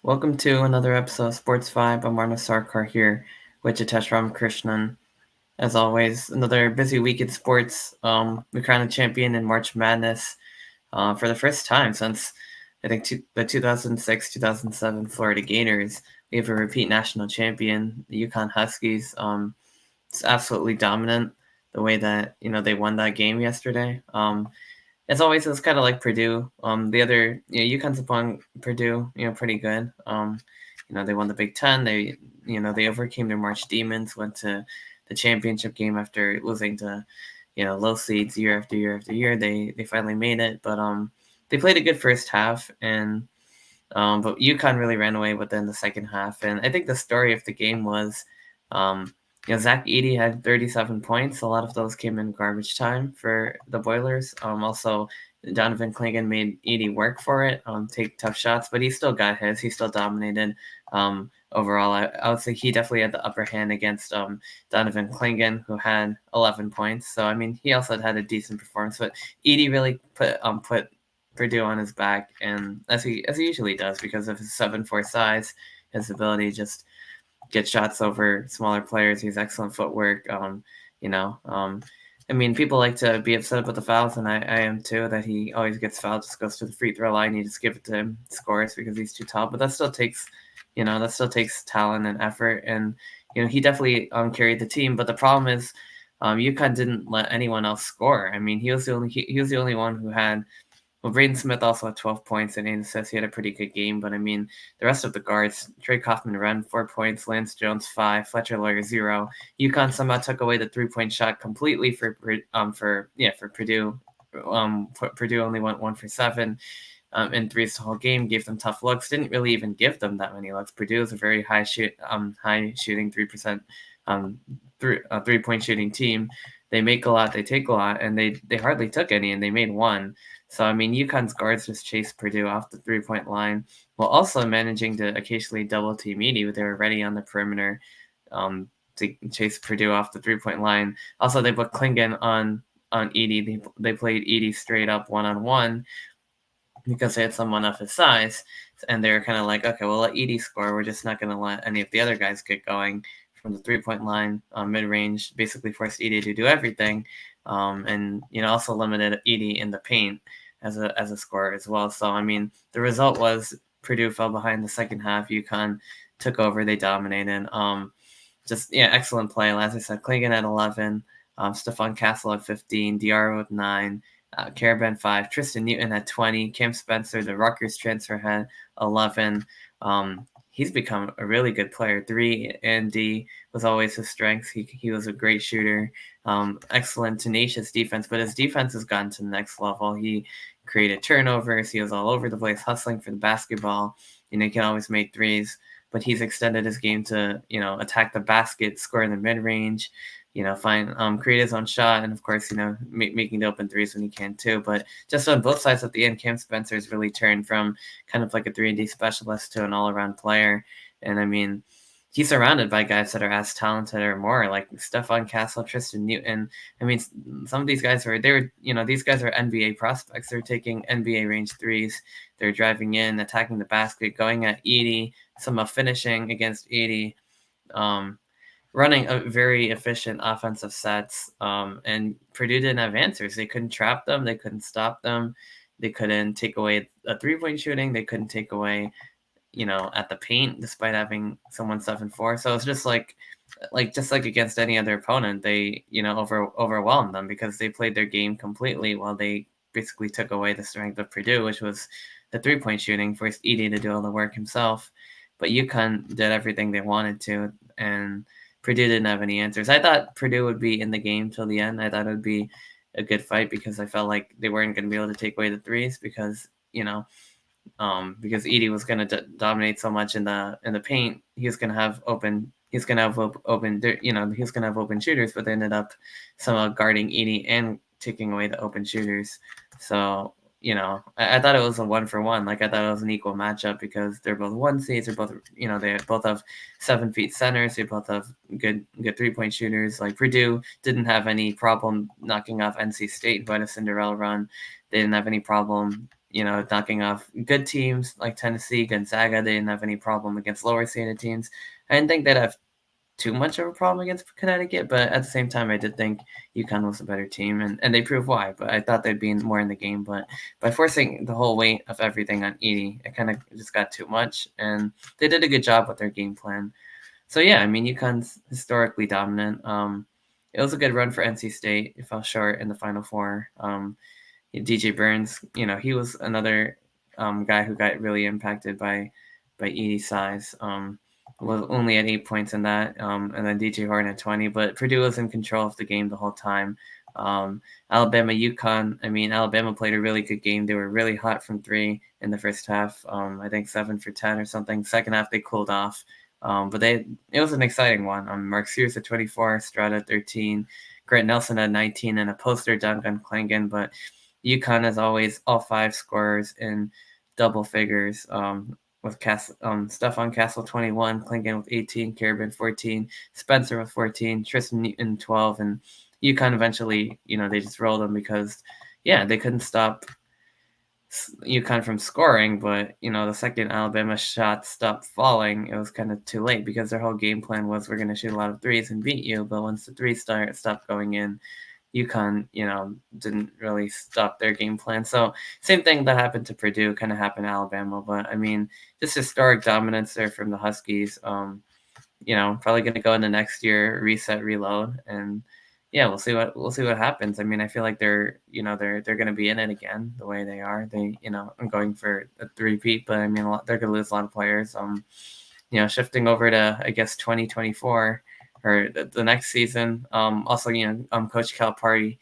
Welcome to another episode of SportsVibe. I'm Arnav Sarkar here with Jitesh Ramakrishnan. As always, another busy week in sports. We crowned a champion in March Madness for the first time since I think the 2006-2007 Florida Gators. We have a repeat national champion, the UConn Huskies. It's absolutely dominant the way that they won that game yesterday. As always, it's kind of like Purdue. The other, UConn's upon Purdue, pretty good. They won the Big Ten. They overcame their March demons, went to the championship game after losing to, low seeds year after year after year. They finally made it, but they played a good first half, and but UConn really ran away within the second half. And I think the story of the game was, Zach Edey had 37 points. A lot of those came in garbage time for the Boilers. Also, Donovan Clingan made Edey work for it, take tough shots, but he still got his. He still dominated. Overall, I would say he definitely had the upper hand against Donovan Clingan, who had 11 points. So, I mean, he also had a decent performance, but Edey really put Purdue on his back, and as he usually does because of his 7'4" size, his ability to just get shots over smaller players. He's excellent footwork. I mean, people like to be upset about the fouls, and I am too. That he always gets fouled, just goes to the free throw line. You just give it to him, scores because he's too tall. But that still takes talent and effort, and he definitely carried the team. But the problem is, UConn didn't let anyone else score. I mean, he was the only one who had. Well, Braden Smith also had 12 points and 8 assists. He had a pretty good game, but I mean, the rest of the guards, Trey Kaufman-Renn, 4 points, Lance Jones, 5, Fletcher Lawyer, 0. UConn somehow took away the 3-point shot completely for Purdue. Purdue only went 1 for 7 in threes the whole game, gave them tough looks, didn't really even give them that many looks. Purdue is a very high shooting 3% 3-point shooting team. They make a lot, they take a lot, and they hardly took any, and they made one. So, I mean, UConn's guards just chased Purdue off the 3-point line while also managing to occasionally double team Edey. They were ready on the perimeter to chase Purdue off the 3-point line. Also, they put Clingan on Edey. They played Edey straight up one-on-one because they had someone of his size. And they were kind of like, okay, we'll let Edey score. We're just not going to let any of the other guys get going from the 3-point line, mid-range, basically forced Edey to do everything. And also limited Edey in the paint as a scorer as well. So I mean, the result was Purdue fell behind the second half. UConn took over. They dominated. Excellent play. As I said, Clingan at 11, Stephon Castle at 15, Diarra with 9, Karaban 5, Tristan Newton at 20, Cam Spencer, the Rutgers transfer, had 11. He's become a really good player. 3 and D was always his strength. He was a great shooter, excellent, tenacious defense, but his defense has gotten to the next level. He created turnovers. He was all over the place, hustling for the basketball. He can always make threes, but he's extended his game to, attack the basket, score in the mid-range, create his own shot, and of course, making the open threes when he can too. But just on both sides at the end, Cam Spencer's really turned from kind of like a 3-and-D specialist to an all-around player. And I mean, he's surrounded by guys that are as talented or more, like Stephon Castle, Tristan Newton. I mean, some of these guys these guys are NBA prospects. They're taking NBA range threes. They're driving in, attacking the basket, going at Edey, somehow finishing against Edey. Running a very efficient offensive sets, and Purdue didn't have answers. They couldn't trap them. They couldn't stop them. They couldn't take away a 3-point shooting. They couldn't take away, at the paint, despite having someone 7'4". So it's just like against any other opponent, they, overwhelmed them because they played their game completely while they basically took away the strength of Purdue, which was the 3-point shooting, forced Edey to do all the work himself. But UConn did everything they wanted to, and Purdue didn't have any answers. I thought Purdue would be in the game till the end. I thought it would be a good fight because I felt like they weren't going to be able to take away the threes because Edey was going to dominate so much in the paint. He was going to have open shooters, but they ended up somehow guarding Edey and taking away the open shooters. So I thought it was a 1-for-1. Like, I thought it was an equal matchup because they're both 1 seeds. They're both, they both have 7 feet centers. They both have good 3-point shooters. Like, Purdue didn't have any problem knocking off NC State, who had a Cinderella run. They didn't have any problem, knocking off good teams like Tennessee, Gonzaga. They didn't have any problem against lower seeded teams. I didn't think they'd have too much of a problem against Connecticut, but at the same time, I did think UConn was a better team, and they proved why. But I thought they'd be more in the game. But by forcing the whole weight of everything on Edie, it kind of just got too much, and they did a good job with their game plan. So yeah, I mean, UConn's historically dominant. It was a good run for NC State. It fell short in the Final Four. DJ Burns, he was another guy who got really impacted by Edie's size. Was only at 8 points in that, and then DJ Horn at 20. But Purdue was in control of the game the whole time. Alabama, UConn. I mean, Alabama played a really good game. They were really hot from three in the first half. I think 7 for 10 or something. Second half they cooled off. But it was an exciting one. Mark Sears at 24, Stroud at 13, Grant Nelson at 19, and a poster dunk on Klingon. But UConn, as always, all 5 scorers in double figures. With Stephon Castle 21, Klingon with 18, Carabin 14, Spencer with 14, Tristan Newton 12, and UConn eventually, they just rolled them because, they couldn't stop UConn from scoring, but the second Alabama shots stopped falling, it was kind of too late because their whole game plan was we're going to shoot a lot of threes and beat you. But once the threes stopped going in, UConn, didn't really stop their game plan. So same thing that happened to Purdue kind of happened to Alabama. But I mean, just historic dominance there from the Huskies. Probably going to go into next year, reset, reload, and we'll see what happens. I mean, I feel like they're going to be in it again the way they are. I'm going for a three-peat, but I mean, they're going to lose a lot of players. Shifting over to, I guess, 2024 or the next season. Also, Coach Calipari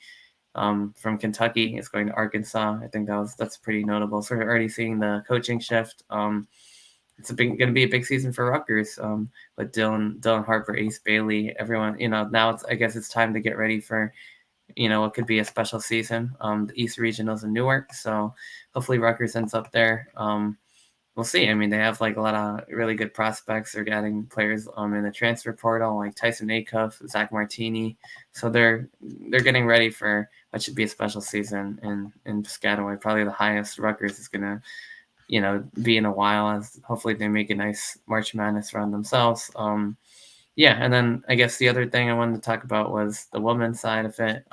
from Kentucky is going to Arkansas. I think that's pretty notable. So we're already seeing the coaching shift. It's going to be a big season for Rutgers. But Dylan Harper, Ace Bailey, everyone. Now I guess it's time to get ready for what could be a special season. The East Regionals in Newark, so hopefully Rutgers ends up there. We'll see. I mean, they have like a lot of really good prospects. They're getting players in the transfer portal, like Tyson Acuff, Zach Martini. So they're getting ready for what should be a special season in Piscataway. Probably the highest Rutgers is gonna, be in a while. As hopefully they make a nice March Madness run themselves. And then I guess the other thing I wanted to talk about was the women's side of it.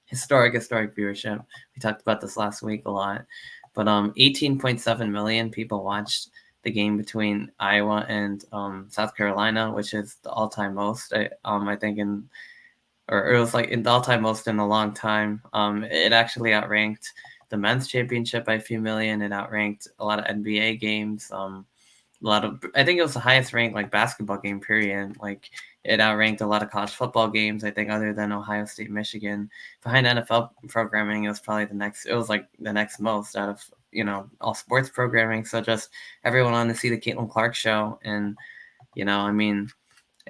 Historic viewership. We talked about this last week a lot. But 18.7 million people watched the game between Iowa and South Carolina, which is the all-time most. I think it was like the all-time most in a long time. It actually outranked the men's championship by a few million. It outranked a lot of NBA games. I think it was the highest ranked like basketball game period. Like it outranked a lot of college football games, I think, other than Ohio State, Michigan. Behind NFL programming, it was probably the next most out of, all sports programming. So just everyone wanted to see the Caitlin Clark show. And, I mean,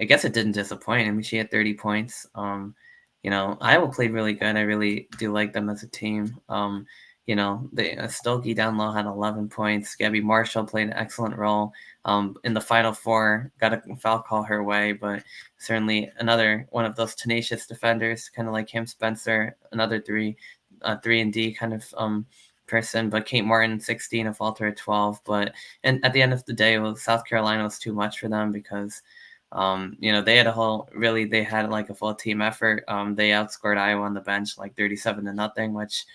I guess it didn't disappoint. I mean, she had 30 points. Iowa played really good. I really do like them as a team. Stokey down low had 11 points. Gabby Marshall played an excellent role in the Final Four. Got a foul call her way, but certainly another one of those tenacious defenders, kind of like Kim Spencer, another 3 and D kind of person. But Kate Martin, 16, a Falter at 12. And at the end of the day, South Carolina was too much for them because they had like a full team effort. They outscored Iowa on the bench like 37-0, which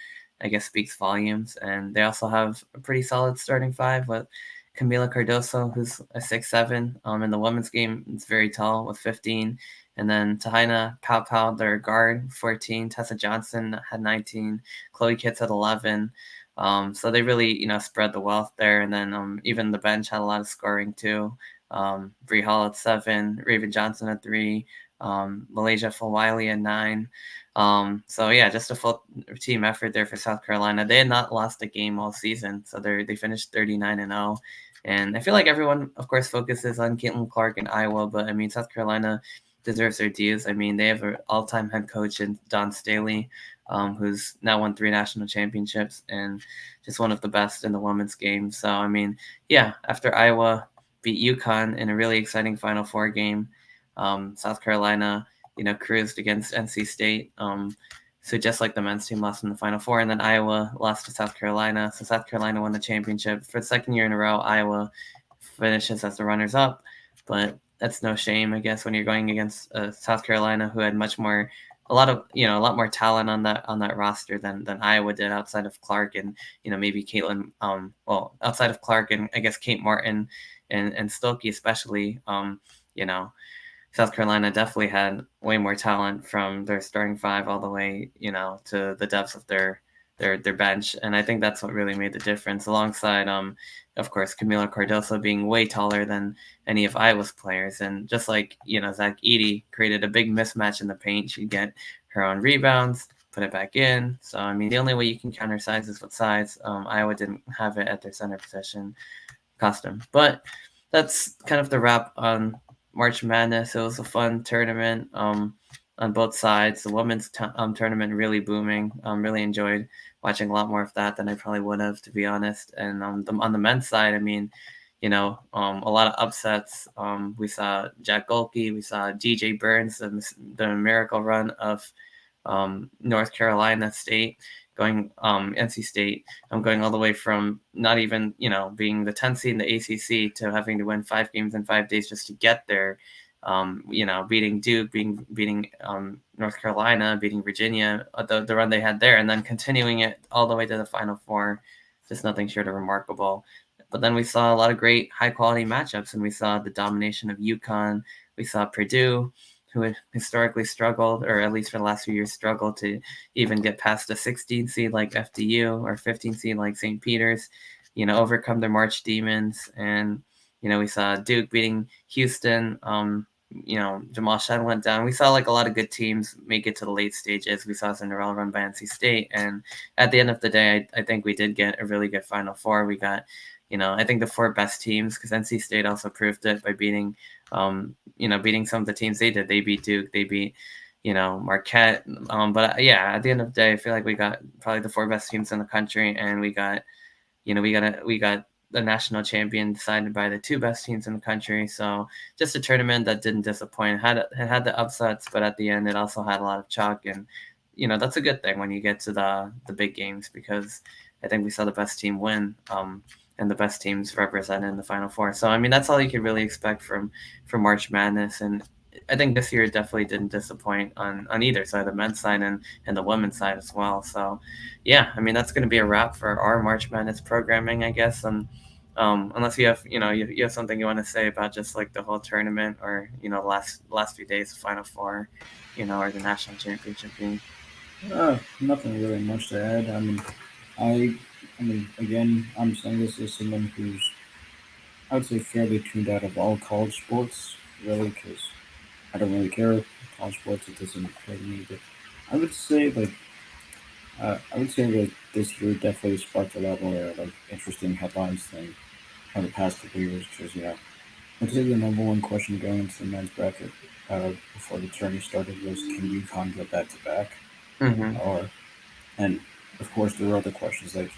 I guess speaks volumes. And they also have a pretty solid starting 5 with Camila Cardoso, who's a 6'7". In the women's game, it's very tall with 15. And then Tahaina Pau, their guard, 14. Tessa Johnson had 19. Chloe Kitts had 11. So they really, spread the wealth there. And then even the bench had a lot of scoring too. Bree Hall at 7. Raven Johnson at 3. Malaysia Fulwiley at 9. Just a full team effort there for South Carolina. They had not lost a game all season, so they finished 39-0. And I feel like everyone, of course, focuses on Caitlin Clark and Iowa, but I mean, South Carolina deserves their dues. I mean, they have an all-time head coach in Don Staley, who's now won 3 national championships and just one of the best in the women's game. So, I mean, after Iowa beat UConn in a really exciting Final Four game, South Carolina cruised against NC State. So just like the men's team lost in the Final Four, and then Iowa lost to South Carolina. So South Carolina won the championship for the second year in a row. Iowa finishes as the runners-up, but that's no shame, I guess, when you're going against South Carolina, who had a lot more talent on that roster than Iowa did, outside of Clark and maybe Caitlin. Outside of Clark and I guess Kate Martin and Stokey especially. You know, South Carolina definitely had way more talent from their starting five all the way, to the depths of their bench, and I think that's what really made the difference. Alongside, of course, Camila Cardoso being way taller than any of Iowa's players, and just like Zach Edey created a big mismatch in the paint. She'd get her own rebounds, put it back in. So I mean, the only way you can counter size is with size. Iowa didn't have it at their center position costume, but that's kind of the wrap on March Madness. It was a fun tournament on both sides. The women's tournament really booming. Really enjoyed watching a lot more of that than I probably would have, to be honest. And on the men's side, I mean, a lot of upsets. We saw Jack Golke, we saw DJ Burns, the miracle run of North Carolina State, going NC State. I'm going all the way from not even being the 10th seed in the ACC to having to win 5 games in 5 days just to get there. Beating Duke, beating North Carolina, beating Virginia, the run they had there, and then continuing it all the way to the Final Four, just nothing short of remarkable. But then we saw a lot of great high quality matchups, and we saw the domination of UConn. We saw Purdue, who had historically struggled, or at least for the last few years struggled, to even get past a 16 seed like FDU or 15 seed like St. Peter's, overcome their March demons. And, we saw Duke beating Houston. Jamal Shen went down. We saw like a lot of good teams make it to the late stages. We saw Cinderella run by NC State. And at the end of the day, I think we did get a really good Final Four. We got, I think the 4 best teams, because NC State also proved it by beating beating some of the teams they did. They beat Duke, they beat, Marquette. But yeah, at the end of the day, I feel like we got probably the 4 best teams in the country, and we got the national champion decided by the 2 best teams in the country. So just a tournament that didn't disappoint. It had the upsets, but at the end, it also had a lot of chalk, and that's a good thing when you get to the big games, because I think we saw the best team win. And the best teams represented in the Final Four. So I mean, that's all you could really expect from March Madness, and I think this year it definitely didn't disappoint on either side, the men's side and the women's side as well. So yeah, I mean, that's going to be a wrap for our March Madness programming, I guess. And unless you have you have something you want to say about just like the whole tournament, or the last few days of Final Four, or the national championship game. Nothing really much to add. I, again, I'm saying this as someone who's, I would say, fairly tuned out of all college sports, really, because I don't really care. College sports, it doesn't play me. But I would say, that this year definitely sparked a lot more interesting headlines than the past couple of years. Because I'd say the number one question going into the men's bracket before the tournament started was, can UConn go back to back? Mm-hmm. Or and of course there were other questions like,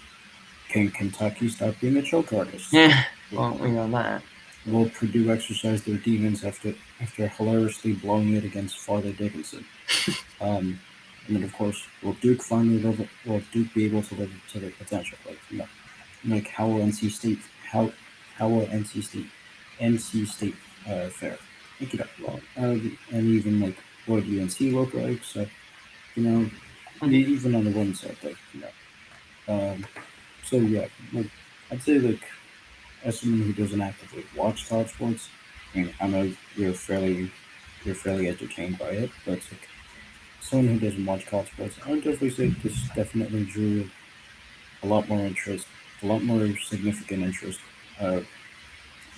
can Kentucky stop being a choke artist? Yeah, well, we know that. Will Purdue exercise their demons after hilariously blowing it against Farley Dickinson? And then of course, will Duke be able to live to their potential? Like how will NC State how will NC State fare? Make it up. And even like what UNC look like. So even on the one side, so yeah, like I'd say as someone who doesn't actively watch college sports, I know you're fairly entertained by it, but it's like someone who doesn't watch college sports, I would definitely say this definitely drew a lot more interest, a lot more significant interest, uh,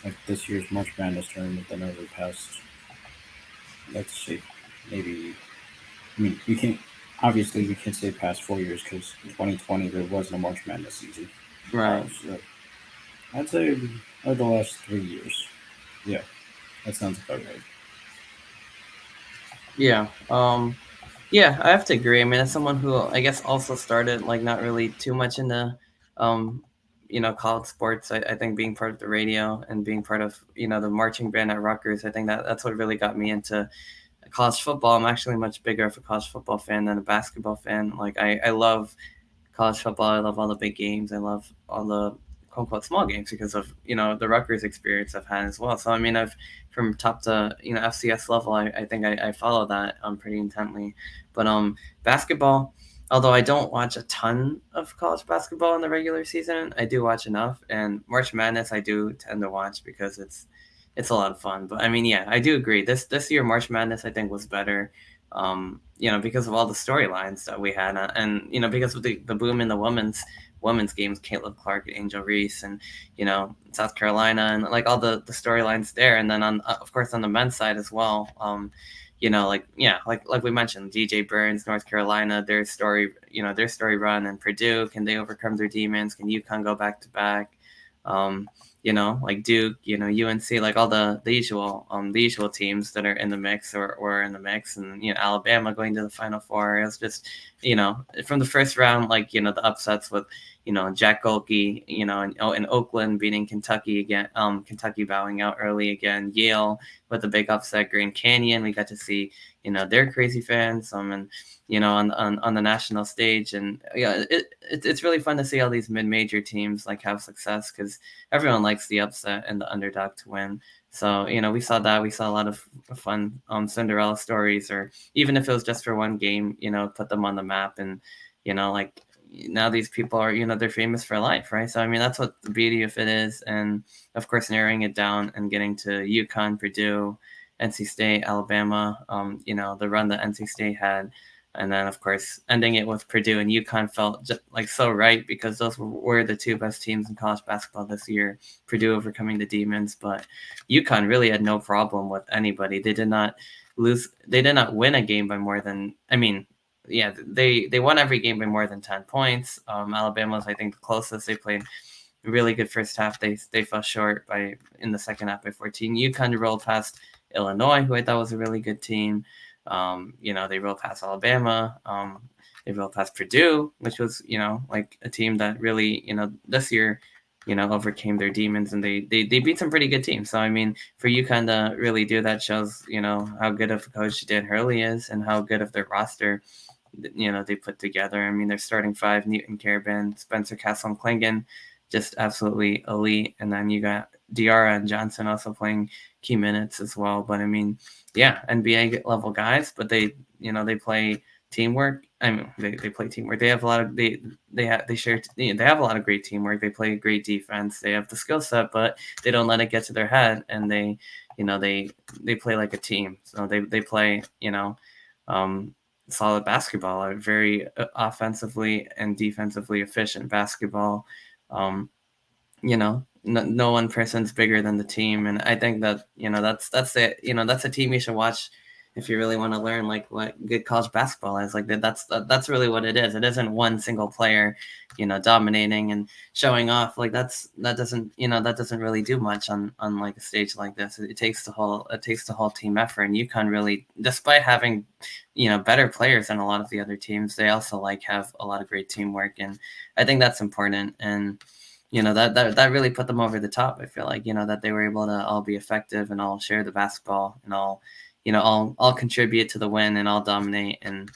like this year's March Madness tournament than over the past, let's say, maybe. I mean, we can't say past 4 years because 2020 there wasn't a March Madness season. Right. So I'd say over the last 3 years. Yeah, that sounds about right. Yeah. Yeah, I have to agree. I mean, as someone who I guess also started like not really too much into um college sports, I think being part of the radio and being part of the marching band at Rutgers, I think that's what really got me into college football, I'm actually much bigger of a college football fan than a basketball fan. Like I love college football. I love all the big games. I love all the quote unquote small games because of the Rutgers experience I've had as well. So I mean, I've from top to FCS level, I think I follow that pretty intently. But basketball, although I don't watch a ton of college basketball in the regular season, I do watch enough. And March Madness, I do tend to watch because it's a lot of fun. But I mean, yeah, I do agree. This year March Madness I think was better, because of all the storylines that we had, and because of the boom in the women's games, Caitlin Clark, Angel Reese, and South Carolina, and like all the storylines there, and then on of course on the men's side as well. Like yeah, like we mentioned, DJ Burns, North Carolina, their story run, and Purdue, can they overcome their demons? Can UConn go back to back? Like Duke, UNC, like all the usual teams that are in the mix or in the mix, and Alabama going to the Final Four. It was just from the first round, like the upsets with Jack Golke, in Oakland beating Kentucky again, Kentucky bowing out early again, Yale with a big upset, Grand Canyon. We got to see their crazy fans, and on the national stage, and yeah, it's really fun to see all these mid-major teams like have success because everyone likes the upset and the underdog to win. So we saw that. We saw a lot of fun Cinderella stories, or even if it was just for one game, put them on the map, and like now these people are they're famous for life, right? So I mean that's what the beauty of it is, and of course narrowing it down and getting to UConn, Purdue, NC State, Alabama, the run that NC State had, and then of course ending it with Purdue and UConn felt just like so right because those were the two best teams in college basketball this year. Purdue overcoming the demons, but UConn really had no problem with anybody. They did not lose. They did not win a game by more than. I mean, yeah, they won every game by more than 10 points. Alabama was I think the closest. They played a really good first half. They fell short by in the second half by 14. UConn rolled past Illinois, who I thought was a really good team. They rolled past Alabama. They rolled past Purdue, which was, like a team that really, this year, overcame their demons, and they beat some pretty good teams. So, I mean, for UConn to really do that shows, how good of a coach Dan Hurley is and how good of their roster, they put together. I mean, their starting five, Newton Carabin, Spencer Castle, and Klingon, just absolutely elite. And then you got Diarra and Johnson also playing key minutes as well. But I mean, yeah, NBA level guys, but they play teamwork. I mean, they play teamwork. They have a lot of they share they have a lot of great teamwork. They play great defense. They have the skill set, but they don't let it get to their head, and they play like a team. So they play solid basketball, a very offensively and defensively efficient basketball. Um, no one person's bigger than the team, and I think that that's a team you should watch if you really want to learn like what good college basketball is. Like that's really what it is. It isn't one single player dominating and showing off. Like that doesn't really do much on like a stage like this. It takes the whole team effort, and UConn really, despite having better players than a lot of the other teams, they also like have a lot of great teamwork, and I think that's important. And that really put them over the top. I feel like that they were able to all be effective and all share the basketball and all contribute to the win and all dominate, and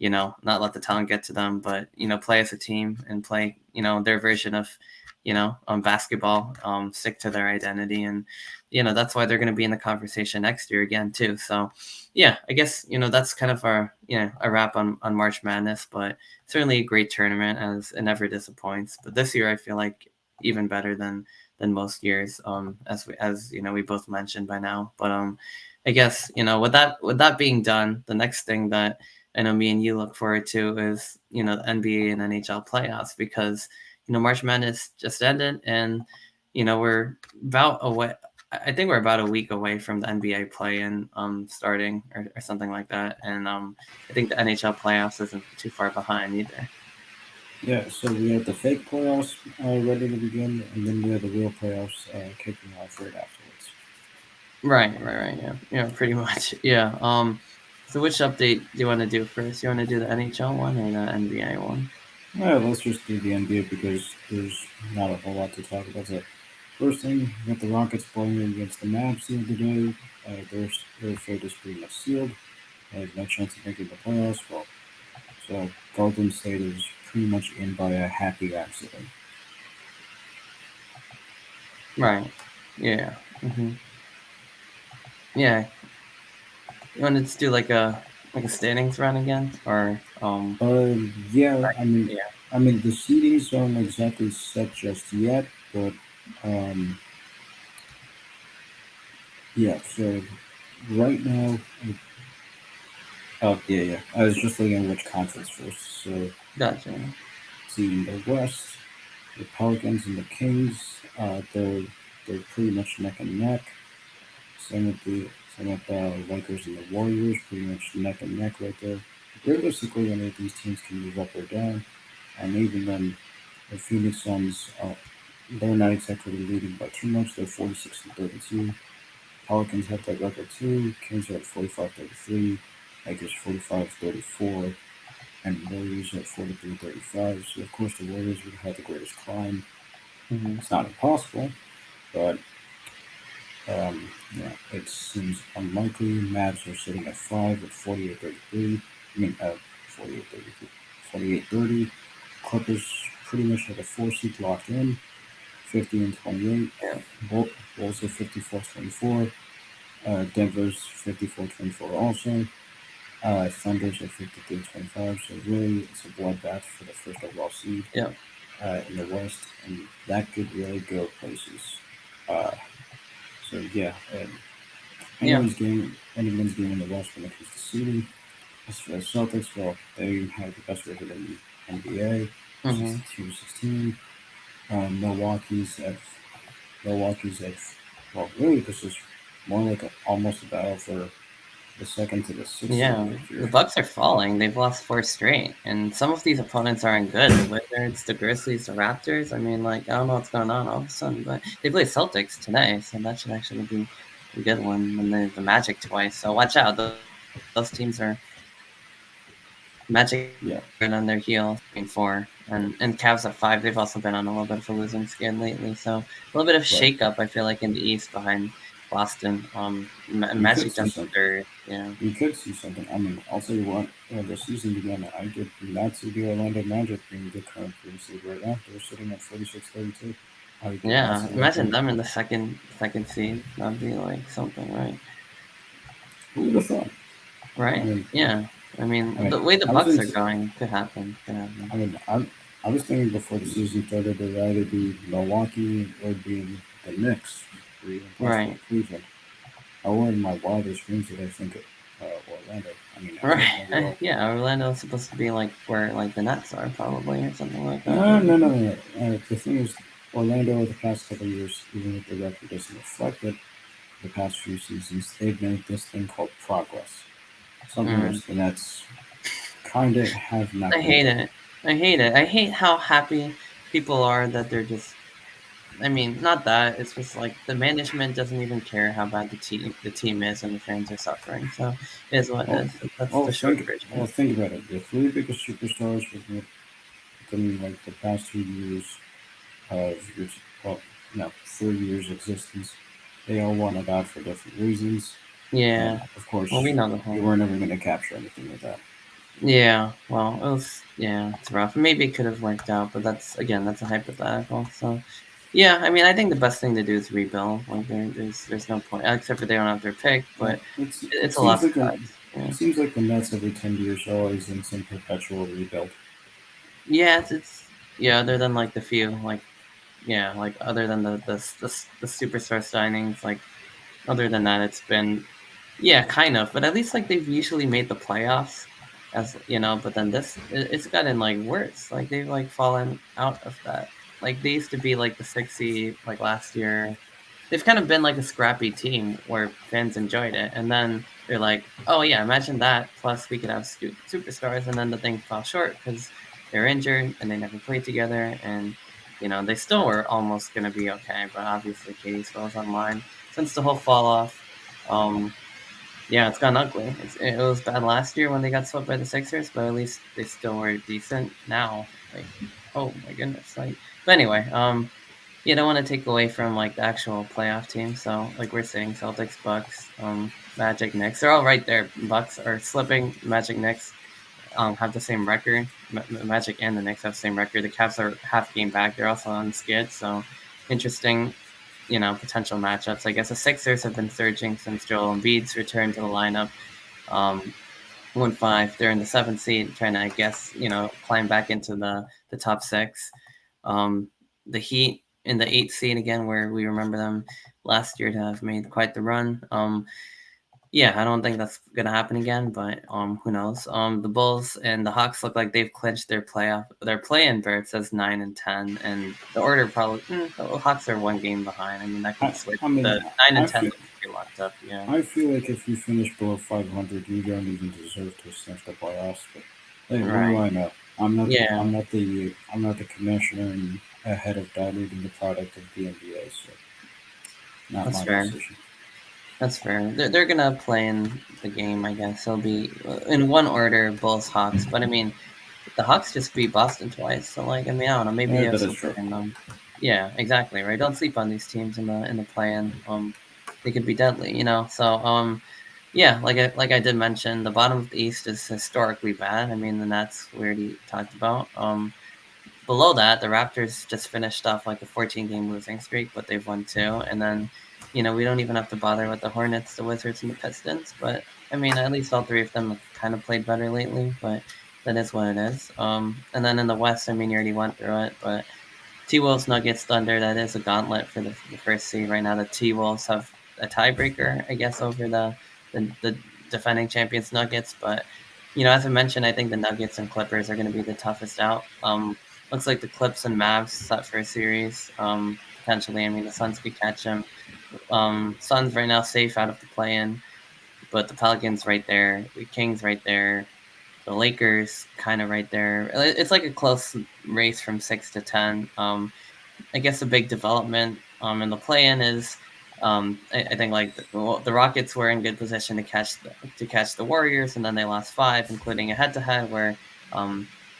not let the talent get to them, but play as a team and play their version of basketball, stick to their identity, and that's why they're going to be in the conversation next year again too. So yeah, I guess that's kind of our a wrap on March Madness, but certainly a great tournament, as it never disappoints. But this year I feel like even better than most years, as we both mentioned by now. But I guess with that being done, the next thing that I know me and you look forward to is the NBA and NHL playoffs, because March Madness just ended, and we're about away. I think we're about a week away from the NBA play-in starting, or something like that, and I think the NHL playoffs isn't too far behind either. Yeah, so we have the fake playoffs ready to begin, and then we have the real playoffs kicking off right afterwards. Right. Yeah, pretty much. Yeah. So which update do you want to do first? You want to do the NHL one or the NBA one? Alright, let's just do the NBA because there's not a whole lot to talk about. So first thing, we got the Rockets playing against the Mavs the other day. Their fate is pretty much sealed. has no chance of making the playoffs. Well, so Golden State is pretty much in by a happy accident. Right. Yeah. Hmm. Yeah. You wanted to do like a standings run again, or Yeah, yeah. I mean the seedings aren't exactly set just yet, but um, yeah. So right now, oh yeah, yeah. I was just looking at which conference first. So Gotcha. see in the West, the Pelicans and the Kings, they're pretty much neck and neck. Same with the Lakers and the Warriors, pretty much neck and neck right there. Realistically, any of these teams can move up or down, and even then, the Phoenix Suns, they're not exactly leading by too much. They're 46 and 32. Pelicans have that record too. Kings are at 45-33. Lakers 45-34. And Warriors at 43-35. So of course the Warriors would have the greatest climb. Hmm. It's not impossible, but yeah, it seems unlikely. Mavs are sitting at 5 at 48-33. I mean, 48-33. 48-30. Clippers pretty much have a 4 seed locked in, 50 and 28. Yeah. Bulls are 54-24. Denver's 54-24 also. Thunder's at 53-25. So really, it's a bloodbath for the first overall seed Yeah. in the West, and that could really go places. Uh, so yeah, Yeah. anyone's game in the West when it comes to seeding. As for the Celtics, well, they have the best record in the NBA, Hmm. 62-16. Milwaukee's at Milwaukee's at well, really this is more like almost a battle for the second to the sixth seed Yeah. right The here. Bucks are falling. They've lost four straight, and some of these opponents aren't good. The Wizards, the Grizzlies, the Raptors. I mean, like I don't know what's going on all of a sudden, but they play Celtics today, so that should actually be a good one. And then the Magic twice, so watch out. Those teams are Magic Yeah, are on their heels, being four, and Cavs at five. They've also been on a little bit of a losing skid lately, so a little bit of right. shakeup. I feel like in the East behind Boston. You could Magic see jumped to some. third. Yeah, You could see something. I mean, I'll tell you what. When the season began, I did not see the Orlando Magic being the current three seed right now. They're sitting at 46-32. I did not yeah. see that Imagine coming. them in the second seed. That'd be like something, right? Who would have thought? I Right? mean, Yeah. I I mean, mean, the way the I was Bucks in, are going could happen. Could happen. I mean, I was thinking before the season started it would either be Milwaukee or be the Knicks, or even possibly Right. Cleveland. However, in my wildest dreams did I think of Orlando. I mean, I Right. think maybe all. Yeah. Orlando's supposed to be like where like the Nets are probably or something like that. No, Maybe. no, no, no. The thing is, Orlando the past couple of years, even if the record doesn't reflect it, the past few seasons, they've made this thing called progress. Something which Mm. the Nets kind of have not I been hate doing. it. I hate it. I hate how happy people are that they're just. I mean, not that. It's just like the management doesn't even care how bad the team is, and the fans are suffering. So it is what it Well, is. That's well, the short think, version. well, think about it. The three biggest superstars within like the past 2 years of your, well, no, 3 years existence, they all won about for different reasons, and Yeah. of course, Well, we know the you whole. weren't ever going to capture anything with that. Yeah. Well, it was. Yeah, it's rough. Maybe it could have worked out, but that's a hypothetical. So, yeah. I mean, I think the best thing to do is rebuild. Like there's no point except for they don't have their pick, Yeah, but it it's a seems lost like cause. Yeah. it seems like the Nets every 10 years are always in some perpetual rebuild. Yeah. It's yeah. Other than like the few like yeah like other than the superstar signings like other than that it's been yeah kind of but at least like they've usually made the playoffs as you know but then it's gotten like worse like they've like fallen out of that like they used to be like the 6 seed like last year they've kind of been like a scrappy team where fans enjoyed it and then they're like oh yeah imagine that plus we could have superstars and then the thing fell short because they're injured and they never played together and they still were almost going to be okay but obviously Katie spells online since the whole fall off um yeah it's gone ugly it was bad last year when they got swept by the Sixers but at least they still were decent now like oh my goodness like but anyway you don't want to take away from like the actual playoff team. So like we're saying, Celtics, Bucks, Magic, Knicks, they're all right there. Bucks are slipping. Magic, Knicks have the same record. Magic and the Knicks have the same record. The Cavs are half game back. They're also on skid. So interesting, potential matchups. I guess the Sixers have been surging since Joel Embiid's return to the lineup. 1-5. They're in the 7th seed, trying to, I guess, climb back into the top 6. The Heat in the 8th seed again, where we remember them last year to have made quite the run. Yeah, I don't think that's gonna happen again, but who knows? The Bulls and the Hawks look like they've clinched their play-in berth says 9 and 10, and the order probably the Hawks are 1 game behind. I mean that could switch. I mean, The 9 and 10 feel look pretty locked up. Yeah, I feel like if you finish below 500, you don't even deserve to sniff the playoffs. But hey, what do right. I know? I'm not the Yeah, commissioner and ahead of diluting the product of the NBA, so not that's my fair. decision. That's fair. They're gonna play in the game, I guess. It'll be in one order, Bulls, Hawks. But I mean, the Hawks just beat Boston twice, so like, I mean, I don't know. Maybe they have That is something true. in them. Yeah, exactly. Right. Don't sleep on these teams in the play-in. They could be deadly. So yeah, like I did mention, the bottom of the East is historically bad. I mean, the Nets we already talked about. Below that, the Raptors just finished off like a 14-game losing streak, but they've won 2. And then, we don't even have to bother with the Hornets, the Wizards, and the Pistons. But I mean, at least all 3 of them have kind of played better lately. But that is what it is. And then in the West, I mean, you already went through it, but T-Wolves, Nuggets, Thunder, that is a gauntlet for the first seed right now. The T-Wolves have a tiebreaker, I guess, over the defending champions Nuggets. But, as I mentioned, I think the Nuggets and Clippers are going to be the toughest out. Looks like the Clips and Mavs set for a series. Potentially, I mean, the Suns could catch them. Suns right now safe out of the play-in, but the Pelicans right there, the Kings right there, the Lakers kind of right there. It's like a close race from 6 to 10. I guess a big development in the play-in is I think like the Rockets were in good position to catch the Warriors, and then they lost 5, including a head-to-head where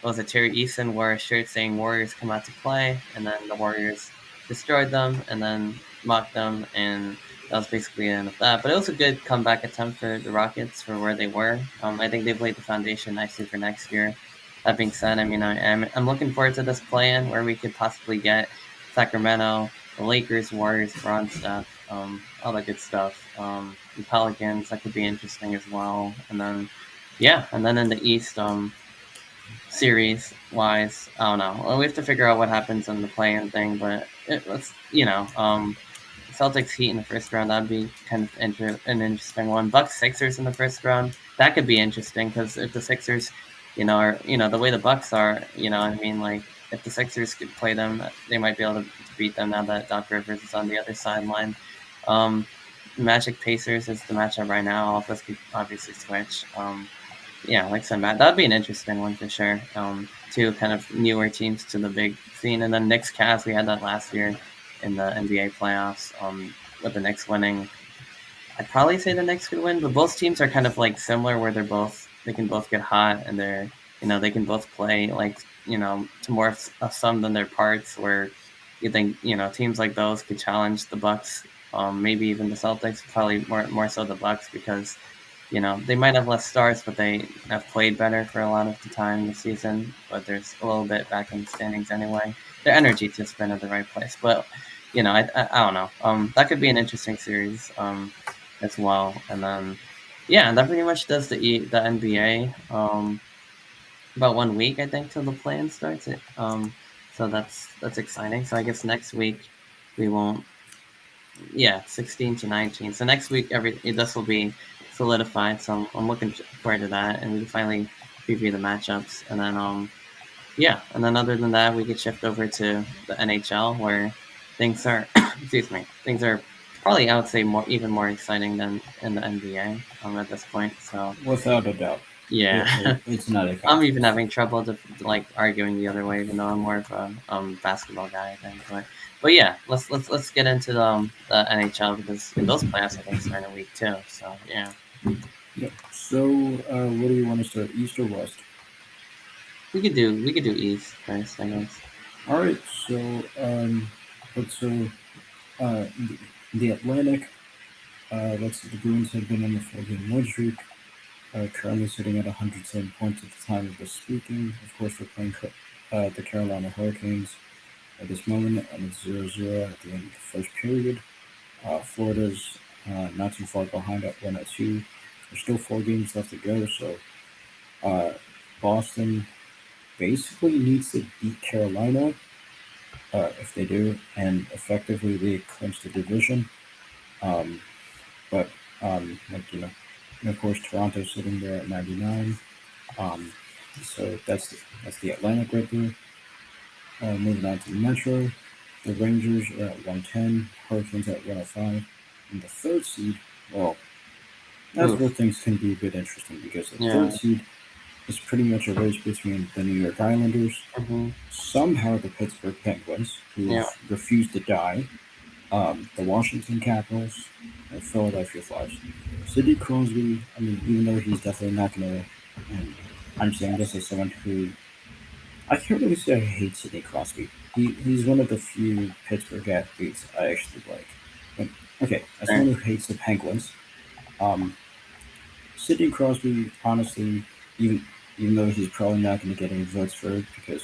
was it Terry Eason wore a shirt saying Warriors come out to play, and then the Warriors destroyed them and then mocked them, and that was basically the end of that. But it was a good comeback attempt for the Rockets for where they were. I think they've laid the foundation nicely for next year. That being said, I mean, I'm looking forward to this play-in where we could possibly get Sacramento, the Lakers, Warriors, Bron stuff, all that good stuff. The Pelicans, that could be interesting as well. And then, yeah, and then in the East, series wise, I don't know. Well, we have to figure out what happens in the play-in thing, but let's, Celtics Heat in the first round, that'd be kind of an interesting one. Bucks Sixers in the first round, that could be interesting because if the Sixers, are the way the Bucks are, I mean, like if the Sixers could play them, they might be able to beat them now that Doc Rivers is on the other sideline. Magic Pacers is the matchup right now. All of us could obviously switch. Yeah, like I said, Matt, that'd be an interesting one for sure. 2 kind of newer teams to the big scene, and then Knicks Cavs, we had that last year in the NBA playoffs. With the Knicks winning, I'd probably say the Knicks could win, but both teams are kind of like similar, where they can both get hot, and they can both play like to more of some than their parts. Where you think teams like those could challenge the Bucks, maybe even the Celtics, probably more so the Bucks because they might have less stars, but they have played better for a lot of the time this season. But there's a little bit back in the standings anyway. Their energy's just been at the right place. But I don't know. That could be an interesting series as well. And then yeah, that pretty much does the NBA. About 1 week I think till the play-in starts. So that's exciting. So I guess next week we won't. Yeah, 16 to 19. So next week, this will be solidified. So I'm looking forward to that, and we can finally preview the matchups. And then yeah, and then other than that, we could shift over to the NHL where things are, excuse me, things are probably I would say even more exciting than in the NBA at this point. So Without a doubt, yeah, it's not a I'm even contest. having trouble like arguing the other way, even though I'm more of a basketball guy, I think. But yeah, let's get into the NHL because those playoffs I think start in a week too. So yeah, Yep. So, what do you want to start, East or West? we could do East first, I guess. All right. So, But so the Atlantic, let's see, the Bruins have been on the 4-game win streak, currently sitting at 107 points at the time of this speaking. Of course, we're playing the Carolina Hurricanes at this moment, and it's 0-0 at the end of the first period. Florida's not too far behind at 1-2. There's still 4 games left to go, so uh, Boston basically needs to beat Carolina if they do, and effectively they clinch the division. Um, but and of course Toronto's sitting there at 99. Um, so that's the Atlantic right there. Moving on to the Metro, the Rangers are at 110, Hurricanes at 105, and the third seed. Well, that's where Oof. things can be a bit interesting because the Yeah. third seed is pretty much a race between the New York Islanders, Mm-hmm. somehow the Pittsburgh Penguins, who've Yeah. refused to die, the Washington Capitals, and Philadelphia Flyers. Sidney Crosby, I mean, even though he's definitely not going to, and I'm saying this as someone who, I can't really say I hate Sidney Crosby. He's one of the few Pittsburgh athletes I actually like. But, okay, as Right. someone who hates the Penguins, um, Sidney Crosby, honestly, even even though he's probably not going to get any votes for it because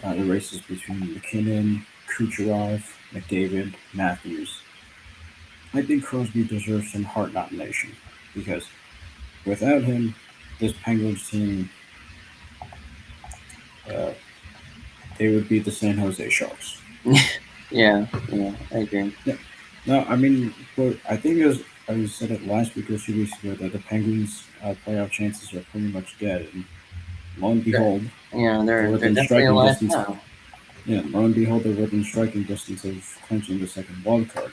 the races between McKinnon, Kucherov, McDavid, Matthews, I think Crosby deserves some Hart nomination because without him, this Penguins team, uh, they would be the San Jose Sharks. Yeah. Yeah. I agree. Yeah. No, I mean, but I think as I said it last week or 2 weeks ago that the Penguins' playoff chances are pretty much dead, and lo and They're, behold, yeah, they're they're within definitely striking alive distance. now. Yeah, lo and behold, they're within striking distance of clinching the second wild card.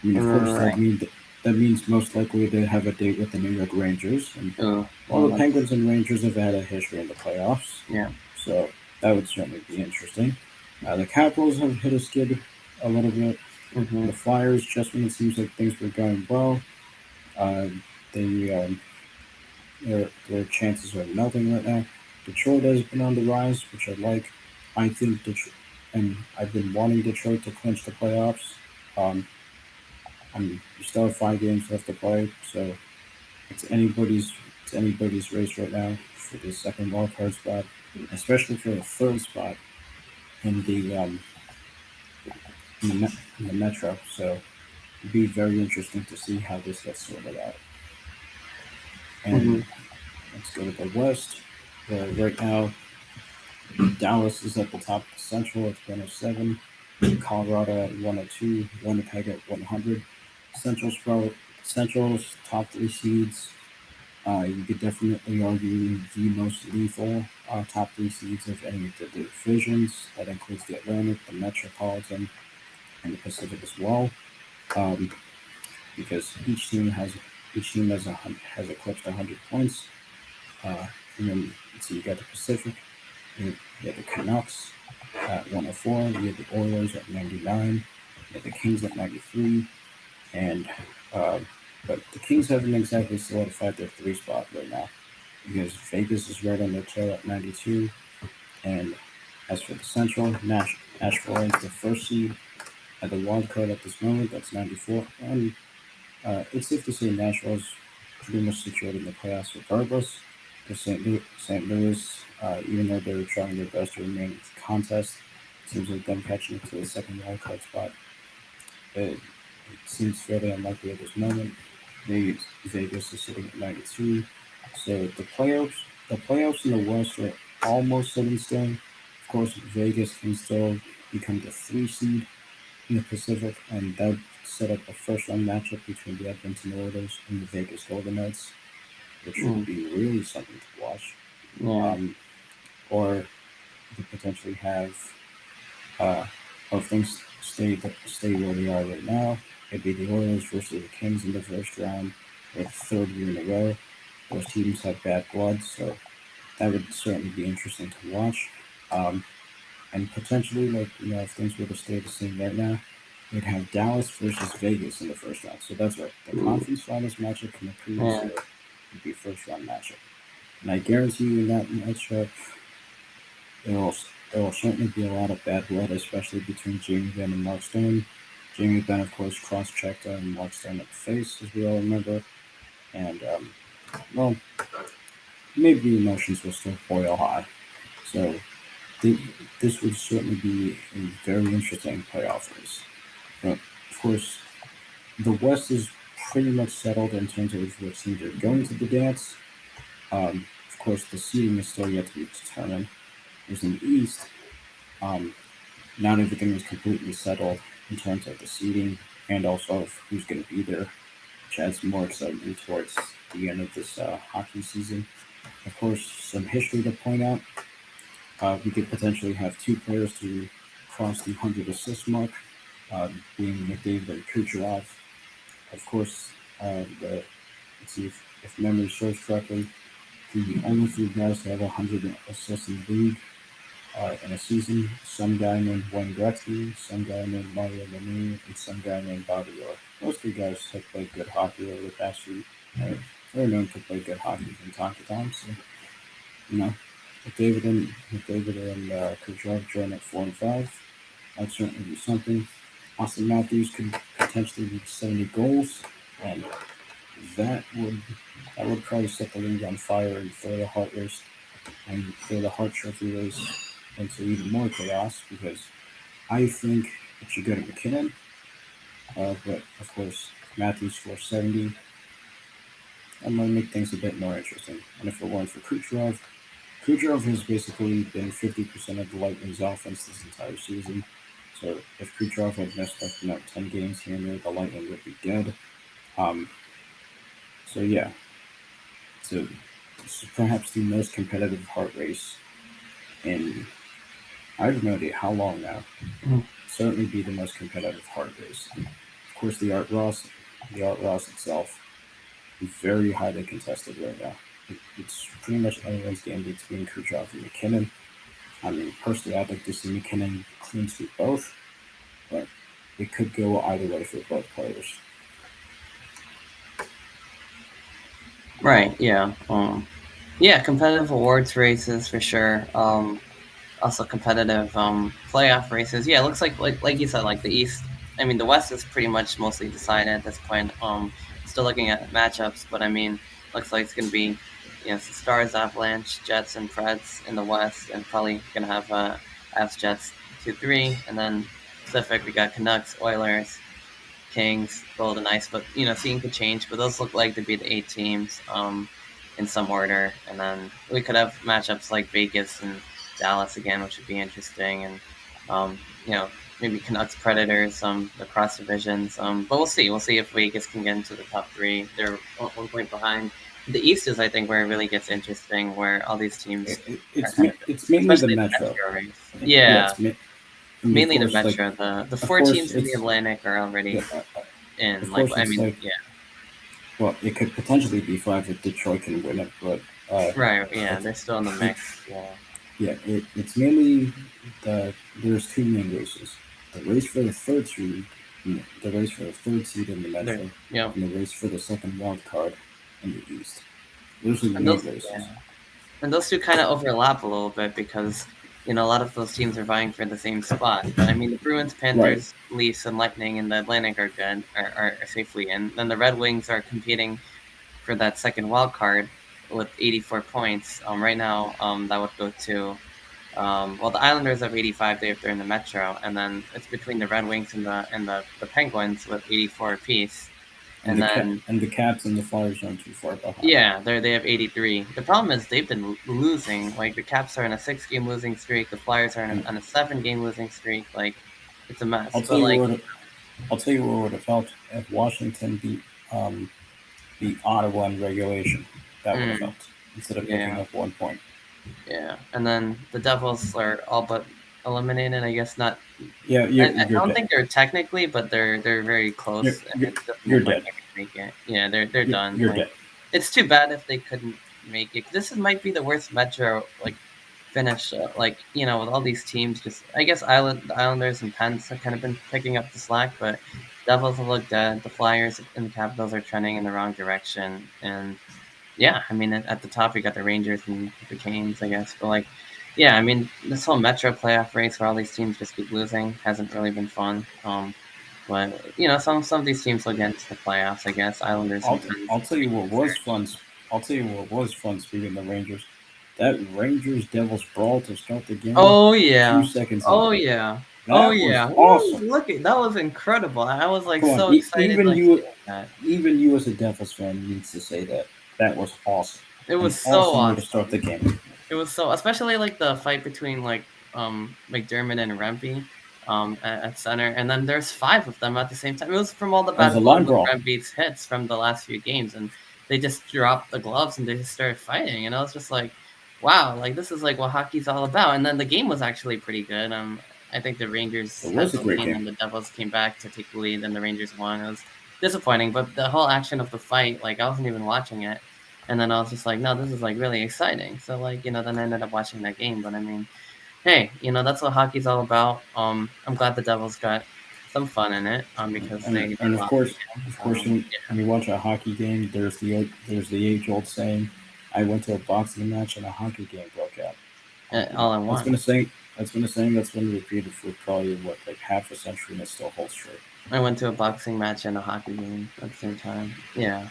I mean, of course, Right. that means most likely they have a date with the New York Rangers, and Oh, well, well, the Penguins and Rangers have had a history in the playoffs, yeah. so that would certainly be interesting. The Capitals have hit a skid a little bit. Mm-hmm. The Flyers, just when it seems like things were going well, uh, they their chances are melting right now. Detroit has been on the rise, which I like. I think Detroit, and I've been wanting Detroit to clinch the playoffs. Um, we still have 5 games left to play, so it's anybody's it's anybody's race right now for the second wild card spot, especially for the third spot in the Metro. So it'd be very interesting to see how this gets sorted out. And Mm-hmm. let's go to the West. Right now, Dallas is at the top of the Central at 107. Colorado at 102. Winnipeg at 100. Central's top 3 seeds. You could definitely argue the most lethal top 3 seeds of any of the divisions. That includes the Atlantic, the Metropolitan, and the Pacific as well. Um, because each team has eclipsed 100 points. And then so you got the Pacific, you have the Canucks at 104, you have the Oilers at 99, you have the Kings at 93, and uh, but the Kings haven't exactly solidified their 3 spot right now because Vegas is right on their tail at 92, and as for the Central, Nashville is the first seed at the wild card at this moment. That's 94, and it's safe to say Nashville's pretty much secured in the playoffs regardless. Because St. Louis, even though they were trying their best to remain in the contest, seems like them catching it to the second wild card spot. It seems fairly unlikely at this moment. Vegas is sitting at 92. So the playoffs in the West are almost set in stone. Of course, Vegas can still become the 3 seed in the Pacific, and that would set up a first round matchup between the Edmonton Oilers and the Vegas Golden Knights, which would Mm, be really something to watch. yeah. Um, or you could potentially have, uh, if things stay where they are right now, it'd be the Oilers versus the Kings in the first round for the third year in a row. Those teams have bad blood, so that would certainly be interesting to watch. Um, and potentially, if things were to stay the same right now, we'd have Dallas versus Vegas in the first round. So that's right. The Ooh, conference finals matchup from the previous yeah. year would be first round matchup. And I guarantee you in that matchup, it'll there will certainly be a lot of bad blood, especially between Jamie Benn and Mark Stone. Jamie Benn, of course, cross-checked Mark Stone at the face, as we all remember, and well, maybe the emotions will still boil high. So th- this would certainly be a very interesting playoff race. But of course, the West is pretty much settled in terms of what teams are going to the dance. Of course, the seeding is still yet to be determined. Whereas in the East, um, not everything is completely settled in terms of the seeding and also of who's going to be there, which adds more excitement towards the end of this hockey season. Of course, some history to point out. We could potentially have two players to cross the 100 assist mark, being McDavid and Kucherov. Of course, let's see if memory serves correctly, the only three guys to have 100 assists in the league in a season. Some guy named Wayne Gretzky, some guy named Mario Lemieux, and some guy named Bobby Orr. Those three guys have played good hockey over the past few. They're known to play good hockey from time to time. So, you know, if David and Kucherov join at 4 and 5, that'd certainly be something. Austin Matthews could potentially reach 70 goals, and that would that would probably set the league on fire and throw the Hart race and throw the Hart Trophy race into even more chaos because I think it should go to McKinnon, but of course Matthews scores 70. That might make things a bit more interesting. And if it weren't for Kucherov has basically been 50% of the Lightning's offense this entire season. So if Kucherov had missed 10 games here and there, the Lightning would be dead. Um, so yeah, so it's perhaps the most competitive Hart race in I have no idea how long now. Mm. Certainly be the most competitive Hart race. Of course, the Art Ross itself is very highly contested right now. It's pretty much anyone's game between Kucherov and McKinnon. I mean, personally, I'd like to see McKinnon clean sweep both, but it could go either way for both players. Right. Yeah. Yeah. Competitive awards races for sure. Also competitive playoff races. Yeah. It looks like you said, like the East. I mean, the West is pretty much mostly decided at this point. Still looking at matchups, but I mean, looks like it's gonna be, Stars, Avalanche, Jets, and Preds in the West, and probably gonna have Avs, Jets 2-3, and then Pacific we got Canucks, Oilers, Kings, Golden Knights, but seeing could change. But those look like to be the 8 teams in some order, and then we could have matchups like Vegas and Dallas again, which would be interesting, and um, maybe Canucks, Predators, the cross divisions. But we'll see. We'll see if Vegas can get into the top 3. They're 1 point behind. The East is, I think, where it really gets interesting, where all these teams are kind of, It's mainly the especially the Metro. Metro race. Yeah, Yeah, I mean, of mainly the course, like Metro. The of 4 course teams in the it's Atlantic are yeah, already in. of Like, course I it's mean, like yeah, well, it could potentially be 5 if Detroit can win it, but right, yeah, it's they're still in the it, mix. Yeah, it's mainly there's two main races: the race for the the race for the third seed in the they're Metro, and the race for the second wild card in the East. Those are the and main those races. yeah, and those two kind of overlap a little bit because a lot of those teams are vying for the same spot. But I mean, the Bruins, Right. Panthers, Leafs, and Lightning in the Atlantic are good, are safely in. Then the Red Wings are competing for that second wild card with 84 points. Right now, that would go to well, the Islanders have 85 if they're in the Metro, and then it's between the Red Wings and the Penguins with 84 apiece. And And then the Caps and the Flyers aren't too far behind. yeah, they have 83. The problem is they've been losing. Like the Caps are in a 6-game losing streak. The Flyers are And on a 7-game losing streak. Like it's a I'll mess. tell But you like what I'll tell you what would have helped if Washington beat Ottawa in regulation. That would have mm, helped instead of picking yeah, up 1 point. yeah. And then the Devils are all but eliminated. I guess not. Yeah, I you're don't dead. think they're technically, but they're very You're close, and you're, it doesn't you're look like dead. they can make it. Yeah, they're done. You're Like dead. it's too bad if they couldn't make it. Might be the worst Metro like finish. Like with all these teams, just I guess the Islanders and Pens have kind of been picking up the slack, but Devils have looked dead. The Flyers and the Capitals are trending in the wrong direction, and yeah, I mean at the top you got the Rangers and the Canes, I guess, but like Yeah, I mean, this whole Metro playoff race where all these teams just keep losing hasn't really been fun. But some of these teams will get into the playoffs. I guess Islanders sometimes I'll tell you make what it was surge. fun. I'll tell you what was fun. Speaking of the Rangers, that Rangers Devils brawl to start the game, Oh a few yeah, seconds in, oh yeah, oh that was yeah. Woo! awesome. Look at that was incredible. I was like Come on, so excited like seeing that. even you as a Devils fan needs to say that that was awesome, It an was so awesome way to start the awesome. game. It was so, especially like the fight between like McDermott and Rempe at center, and then there's five of them at the same time. It was from all the That was bad a blood line with brawl. Rempe's hits from the last few games, and they just dropped the gloves and they just started fighting, and I was just like, wow, like this is like what hockey's all about. And then the game was actually pretty good. I think the Rangers It had was a the great lead, game. and the Devils came back to take the lead, and the Rangers won. It was disappointing, but the whole action of the fight, like I wasn't even watching it. And then I was just like, no, this is like really exciting. So like, then I ended up watching that game. But I mean, hey, that's what hockey's all about. I'm glad the Devils got some fun in it. Because they And lost of again. course, when you watch a hockey game, there's the age old saying, "I went to a boxing match and a hockey game broke out." All in That's one. been a saying. That's been a saying that's been repeated for probably what, like half a century, and it still holds true. I went to a boxing match and a hockey game at the same time. Yeah.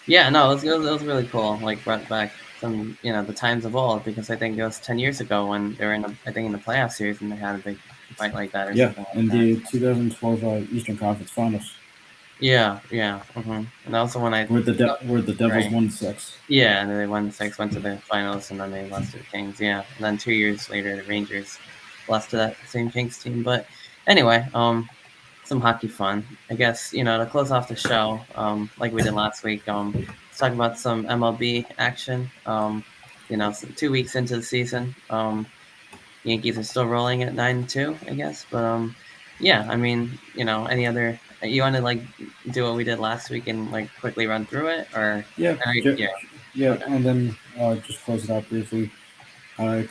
Yeah. No, it was really cool. Like brought back some the times of old, because I think it was 10 years ago when they were I think in the playoff series, and they had a big fight like that or Yeah, something like in that. the 2012 Eastern Conference Finals, Yeah. Yeah. And also when where the Devils right. won six. Yeah, and then they won six, went to the finals, and then they lost to the Kings. Yeah, and then 2 years later, the Rangers lost to that same Kings team. But anyway, some hockey fun, I guess. To close off the show, like we did last week, let's talk about some MLB action. So 2 weeks into the season, Yankees are still rolling at 9-2, I guess. But yeah, I mean, any other? You want to like do what we did last week and like quickly run through it, or Yeah, ju- yeah, yeah, okay, and then just close it out briefly. See, right.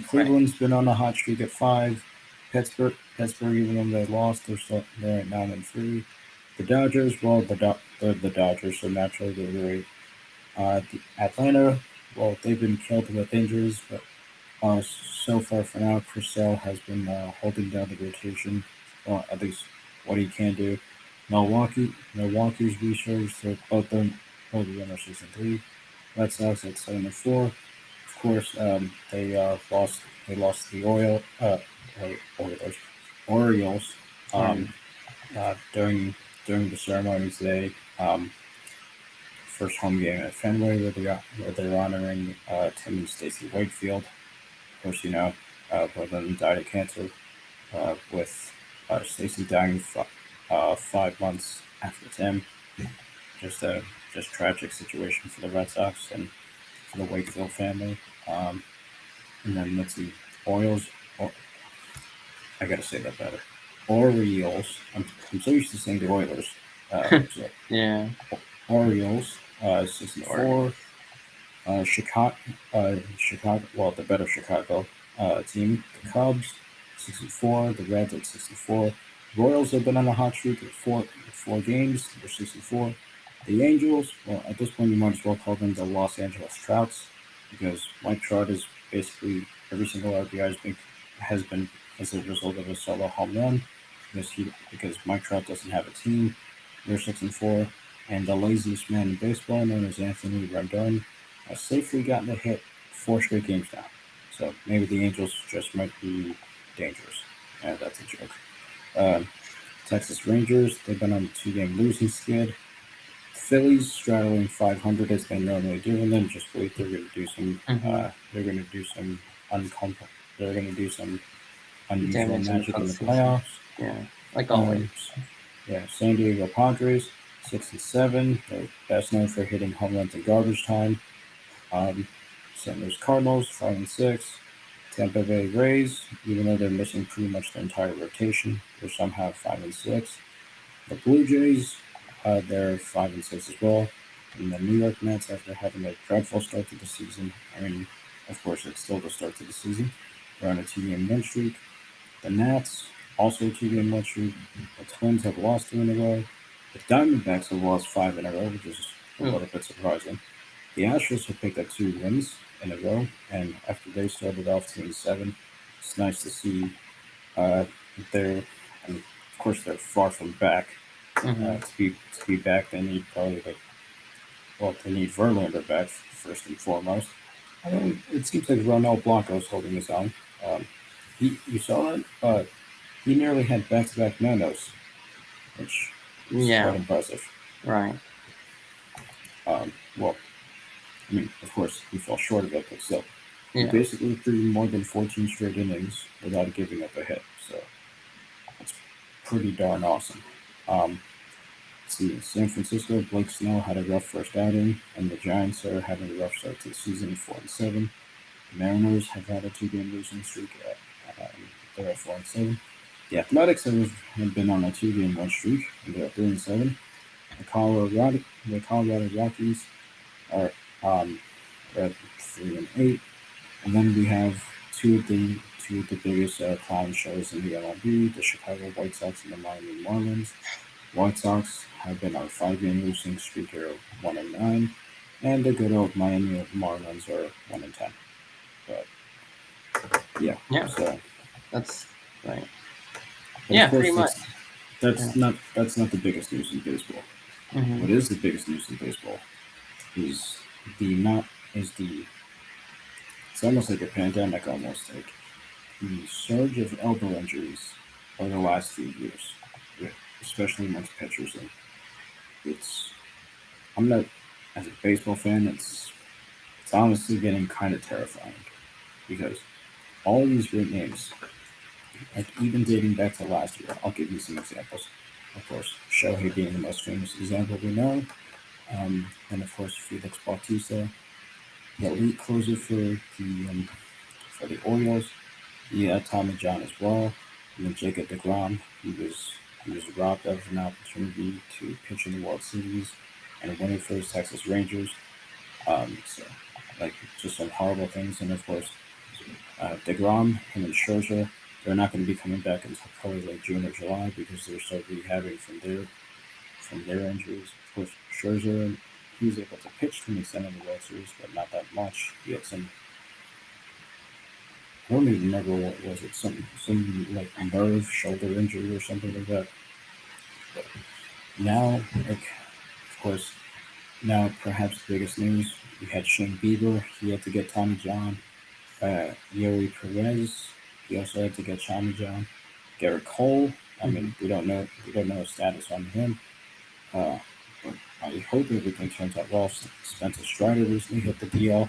Cleveland's been on a hot streak at five. Pittsburgh, even though they lost, they're at 9-3. The Dodgers, well, they're the Dodgers, so naturally they're very. The Atlanta, well, they've been killed with injuries, but so far for now, Chris Sale has been holding down the rotation, well, at least what he can do. Milwaukee's research, they're both winners 6-3. Red Sox at 7-4. Of course, they lost the Oilers, Orioles, Right. um, during the ceremony today. First home game at Fenway where they're honoring Tim and Stacy Wakefield. Of course, both of them died of cancer, with Stacy dying 5 months after Tim. Just a tragic situation for the Red Sox and for the Wakefield family. Um, and then let's see, Orioles. Or, I gotta say that better. Orioles. I'm so used to saying the Oilers. So Yeah, Orioles, the 64. Orioles. Chicago. Well, the better Chicago team. The Cubs, 64. The Reds at 64. Royals have been on a hot streak at four games. They're 64. The Angels. Well, at this point, you might as well call them the Los Angeles Trouts, because Mike Trout is basically every single RBI has been as a result of a solo home run, because Mike Trout doesn't have a team. They're 6-4, and the laziest man in baseball, known as Anthony Rendon, has safely gotten a hit 4 straight games now. So maybe the Angels just might be dangerous. That's a joke. Um, Texas Rangers, they've been on a 2-game losing skid. Phillies straddling 500 as they normally do, and then just wait. They're going to do some. Mm-hmm. They're going to do some uncom- They're going to do some unusual Damage in the magic in the postseason. playoffs. Yeah, like always. Um, yeah, San Diego Padres 6-7. They're best known for hitting home runs in garbage time. Um, St. Louis Cardinals 5-6. Tampa Bay Rays, even though they're missing pretty much their entire rotation, they're somehow 5-6. The Blue Jays, they're 5-6 as well. And the New York Mets, after having a dreadful start to the season, I mean, of course, it's still the start to the season. They're on a 2-game win streak. The Nats, also a 2-game win streak. The Twins have lost 2 in a row. The Diamondbacks have lost 5 in a row, which is a Ooh, little bit surprising. The Astros have picked up 2 wins. in a row. And after they started off 2-7, it's nice to see uh, they're, and of course, they're far from back. Mm-hmm. To be back, they need probably like, well, they need Verlander back first and foremost. I mean, it seems like Ronel Blanco's holding his own. Um, you saw that? He nearly had back-to-back no-nos, which is quite Yeah. impressive. Right. Well, I mean, of course, he fell short of it, but still, he Yeah. basically threw more than 14 straight innings without giving up a hit. So that's pretty darn awesome. Um, let's see, San Francisco, Blake Snell had a rough first outing, and the Giants are having a rough start to the season, 4-7. The Mariners have had a two-game losing streak. They're at 4-7. The Athletics have been on a two-game win streak, and they're at 3-7. The Colorado Rockies are at 3-8, and then we have two of the biggest clown shows in the MLB: the Chicago White Sox and the Miami Marlins. White Sox have been on a five-game losing streak here, 1-9, and the good old Miami Marlins are 1-10. But yeah, Yeah. so That's right. but of Yeah. Pretty course much. that's Yeah. that's not the biggest news in baseball. Mm-hmm. What is the biggest news in baseball is the not is the it's almost like a pandemic, almost like the surge of elbow injuries over the last few years, especially amongst pitchers. And it's I'm not as a baseball fan, it's honestly getting kind of terrifying because all these great names, like even dating back to last year, I'll give you some examples. Of course, Shohei being the most famous example we know, and of course Felix Bautista, the elite closer for the Orioles. Yeah, Tommy John as well. And then Jacob DeGrom, he was robbed of an opportunity to pitch in the World Series and win it for his Texas Rangers. So like just some horrible things, and of course DeGrom, him and Scherzer, they're not going to be coming back until probably like June or July because they're still rehabbing from their injuries. Of course, Scherzer, he was able to pitch to an extent in the World Series, but not that much. He had some, I don't even remember what was it, some like nerve, shoulder injury or something like that. But now, like of course, now perhaps the biggest news, we had Shane Bieber, he had to get Tommy John. Yuri Perez, he also had to get Tommy John. Garrett Cole, I mean, Mm-hmm. we don't know his status on him. Uh, but I hope everything turns out well. Spencer Strider recently hit the DL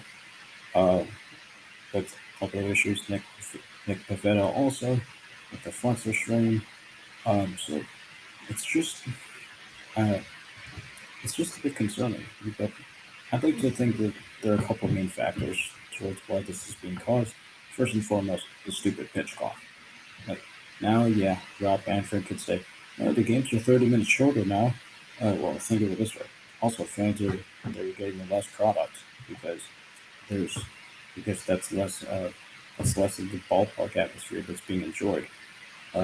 uh, with a couple of issues. Nick Pavetta also with the flexor strain. So it's just uh, it's just a bit concerning. But I'd like to think that there are a couple of main factors towards why this is being caused. First and foremost, the stupid pitch clock. Like now, yeah, Rob Manfred could say, "No, the games are 30 minutes shorter now." Well, think of it this way. Also, fans they're getting less product because there's because that's less of the ballpark atmosphere that's being enjoyed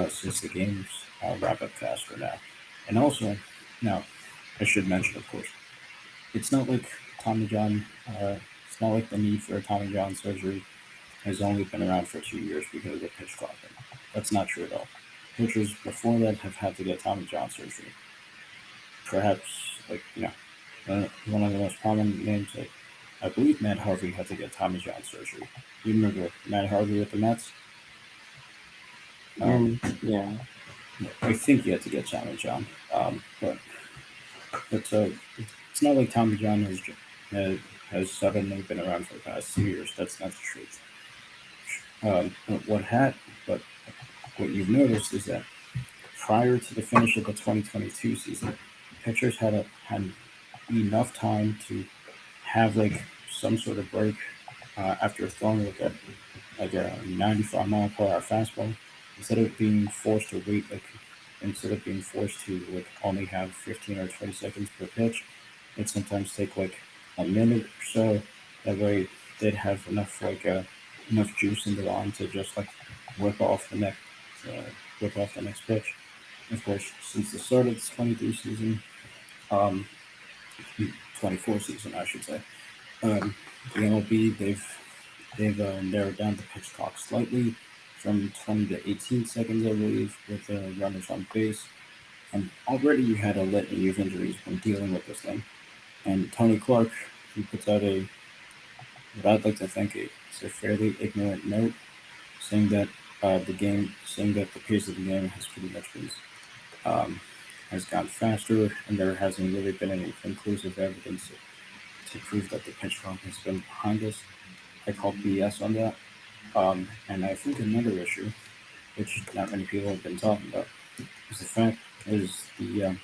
since the games wrap up faster now. And also, now I should mention, of course, it's not like Tommy John. It's not like the need for a Tommy John surgery has only been around for 2 years because of the pitch clock. That's not true at all. Pitchers before that have had to get Tommy John surgery. Perhaps, like one of the most prominent names, like I believe Matt Harvey had to get Tommy John surgery. You remember Matt Harvey with the Mets? Um, And yeah. I think he had to get Tommy John, but it's not like Tommy John has suddenly been around for the past 2 years. That's not the truth. But what you've noticed is that prior to the finish of the 2022 season, pitchers had enough time to have like some sort of break after throwing like a 95 mile per hour fastball instead of being forced to wait like instead of being forced to like only have 15 or 20 seconds per pitch. It sometimes take like a minute or so. That way they'd have enough juice in the arm to just like whip off the next uh, whip off the next pitch. Of course, since the start of the 23 season, um, 24 season, I should say. Um, the MLB they've narrowed down the pitch clock slightly from 20 to 18 seconds, I believe, with runners on base. And already you had a litany of injuries when dealing with this thing. And Tony Clark, he puts out what I'd like to think it's a fairly ignorant note, saying that saying that the pace of the game has pretty much been um, has gotten faster, and there hasn't really been any conclusive evidence to prove that the pitch clock has been behind us. I call BS on that. And I think another issue, which not many people have been talking about, is the fact is the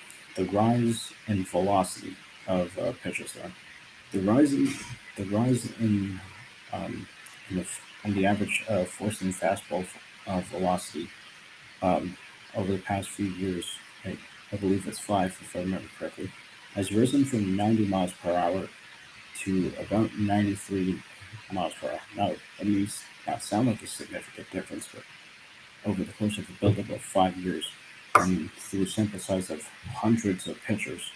rise in velocity of pitches thrown. The rise in the rise um, in the average forcing fastball velocity um, over the past few years, I believe it's 5 if I remember correctly, has risen from 90 miles per hour to about 93 miles per hour. Now, it may not sound like a significant difference, but over the course of a build-up of 5 years, and through a sample size of hundreds of pitchers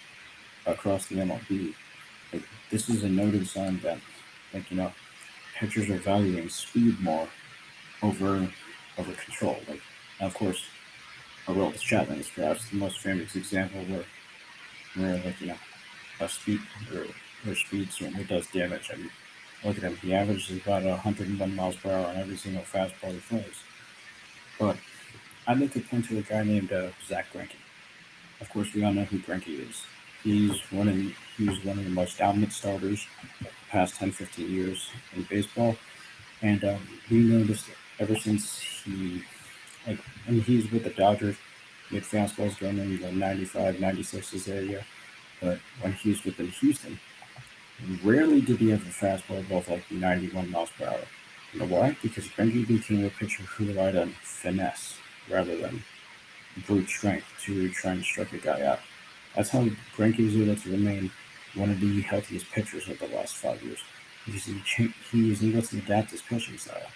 across the MLB, like, this is a noted sign that, like pitchers are valuing speed more over control. Like, now, of course, Aroldis Chapman is perhaps the most famous example where a speed or speed certainly does damage. I mean, look at him; he averages about 101 miles per hour on every single fastball he throws. But I'd like to point to a guy named Zach Greinke. Of course, we all know who Greinke is. He's one of the, he's one of the most dominant starters the past 10, 15 years in baseball. And we noticed ever since like, when he's with the Dodgers, he had fastballs going in the 95, 96's area. But when he was with the Houston, rarely did he have a fastball above like 91 miles per hour. You know why? Because Greinke became a pitcher who relied on finesse rather than brute strength to try and strike a guy out. That's how Greinke was able to remain one of the healthiest pitchers of the last 5 years because he was able to adapt his pitching style.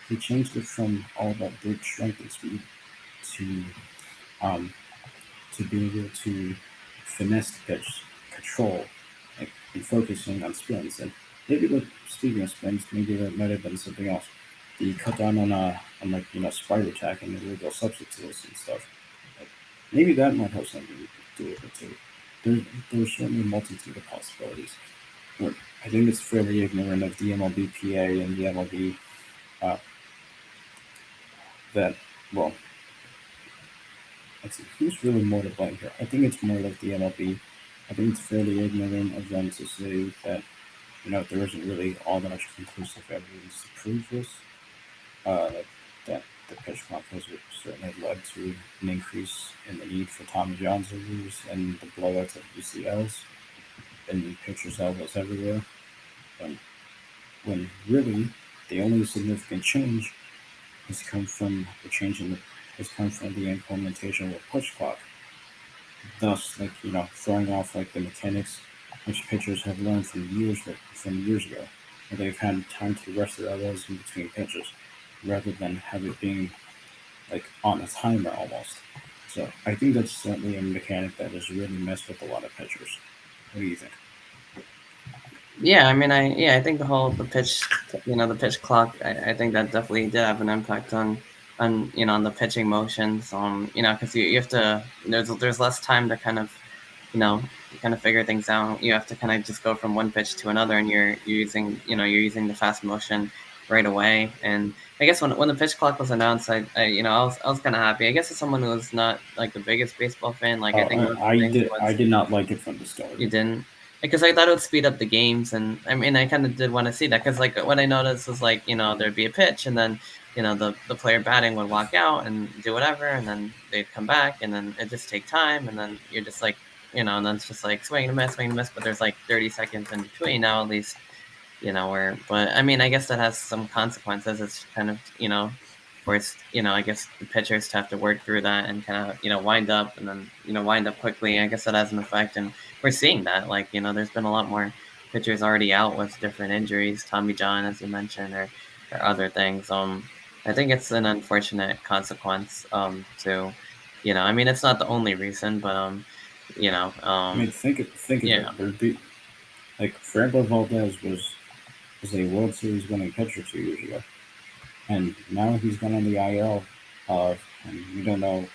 He changed it from all about brute strength and speed to um, being able to finesse the pitch, control, like, and focusing on spins. And maybe, like, speaking of spins, maybe that might have been something else. The cut down on like spider tack and illegal substitutes and stuff. Like, maybe that might have something to do with it too. There's certainly a multitude of possibilities. But I think it's fairly ignorant of the MLBPA and the MLB uh, that, well, let's see, who's really more to blame here? I think it's more like the MLB. I think it's fairly ignorant of them to say that, there isn't really all that much conclusive evidence to prove this. That the pitch clock has certainly led to an increase in the need for Tommy John surgeries and the blowouts of UCLs and pitchers' elbows everywhere. When, when really the only significant change has come from the change in the has come from the implementation of a push clock. Thus, like, throwing off like the mechanics which pitchers have learned from years ago, where they've had time to rest their elbows in between pitches, rather than have it being like on a timer almost. So I think that's certainly a mechanic that has really messed with a lot of pitchers. What do you think? Yeah, I mean, I think the pitch, the pitch clock. I think that definitely did have an impact on on the pitching motions. Because you have to there's less time to kind of figure things out. You have to kind of just go from one pitch to another, and you're using the fast motion right away. And I guess when the pitch clock was announced, I was kind of happy. I guess as someone who was not like the biggest baseball fan, like I think one of the things I was did not like it from the start. you didn't, because I thought it would speed up the games, and I mean I kind of did want to see that, because like what I noticed was like there'd be a pitch, and then the player batting would walk out and do whatever, and then they'd come back, and then it just take time, and then you're just like and then it's just like swing and miss, but there's like 30 seconds in between now at least, where, but I mean I guess that has some consequences. It's kind of forced I guess the pitchers to have to work through that and kind of wind up, and then wind up quickly. I guess that has an effect, and we're seeing that, like there's been a lot more pitchers already out with different injuries, Tommy John as you mentioned, or other things. I think it's an unfortunate consequence to I mean it's not the only reason, but I mean, think of yeah. it. There'd be like Framber Valdez was was a World Series winning pitcher 2 years ago, and now he's gone on the IL, and we don't know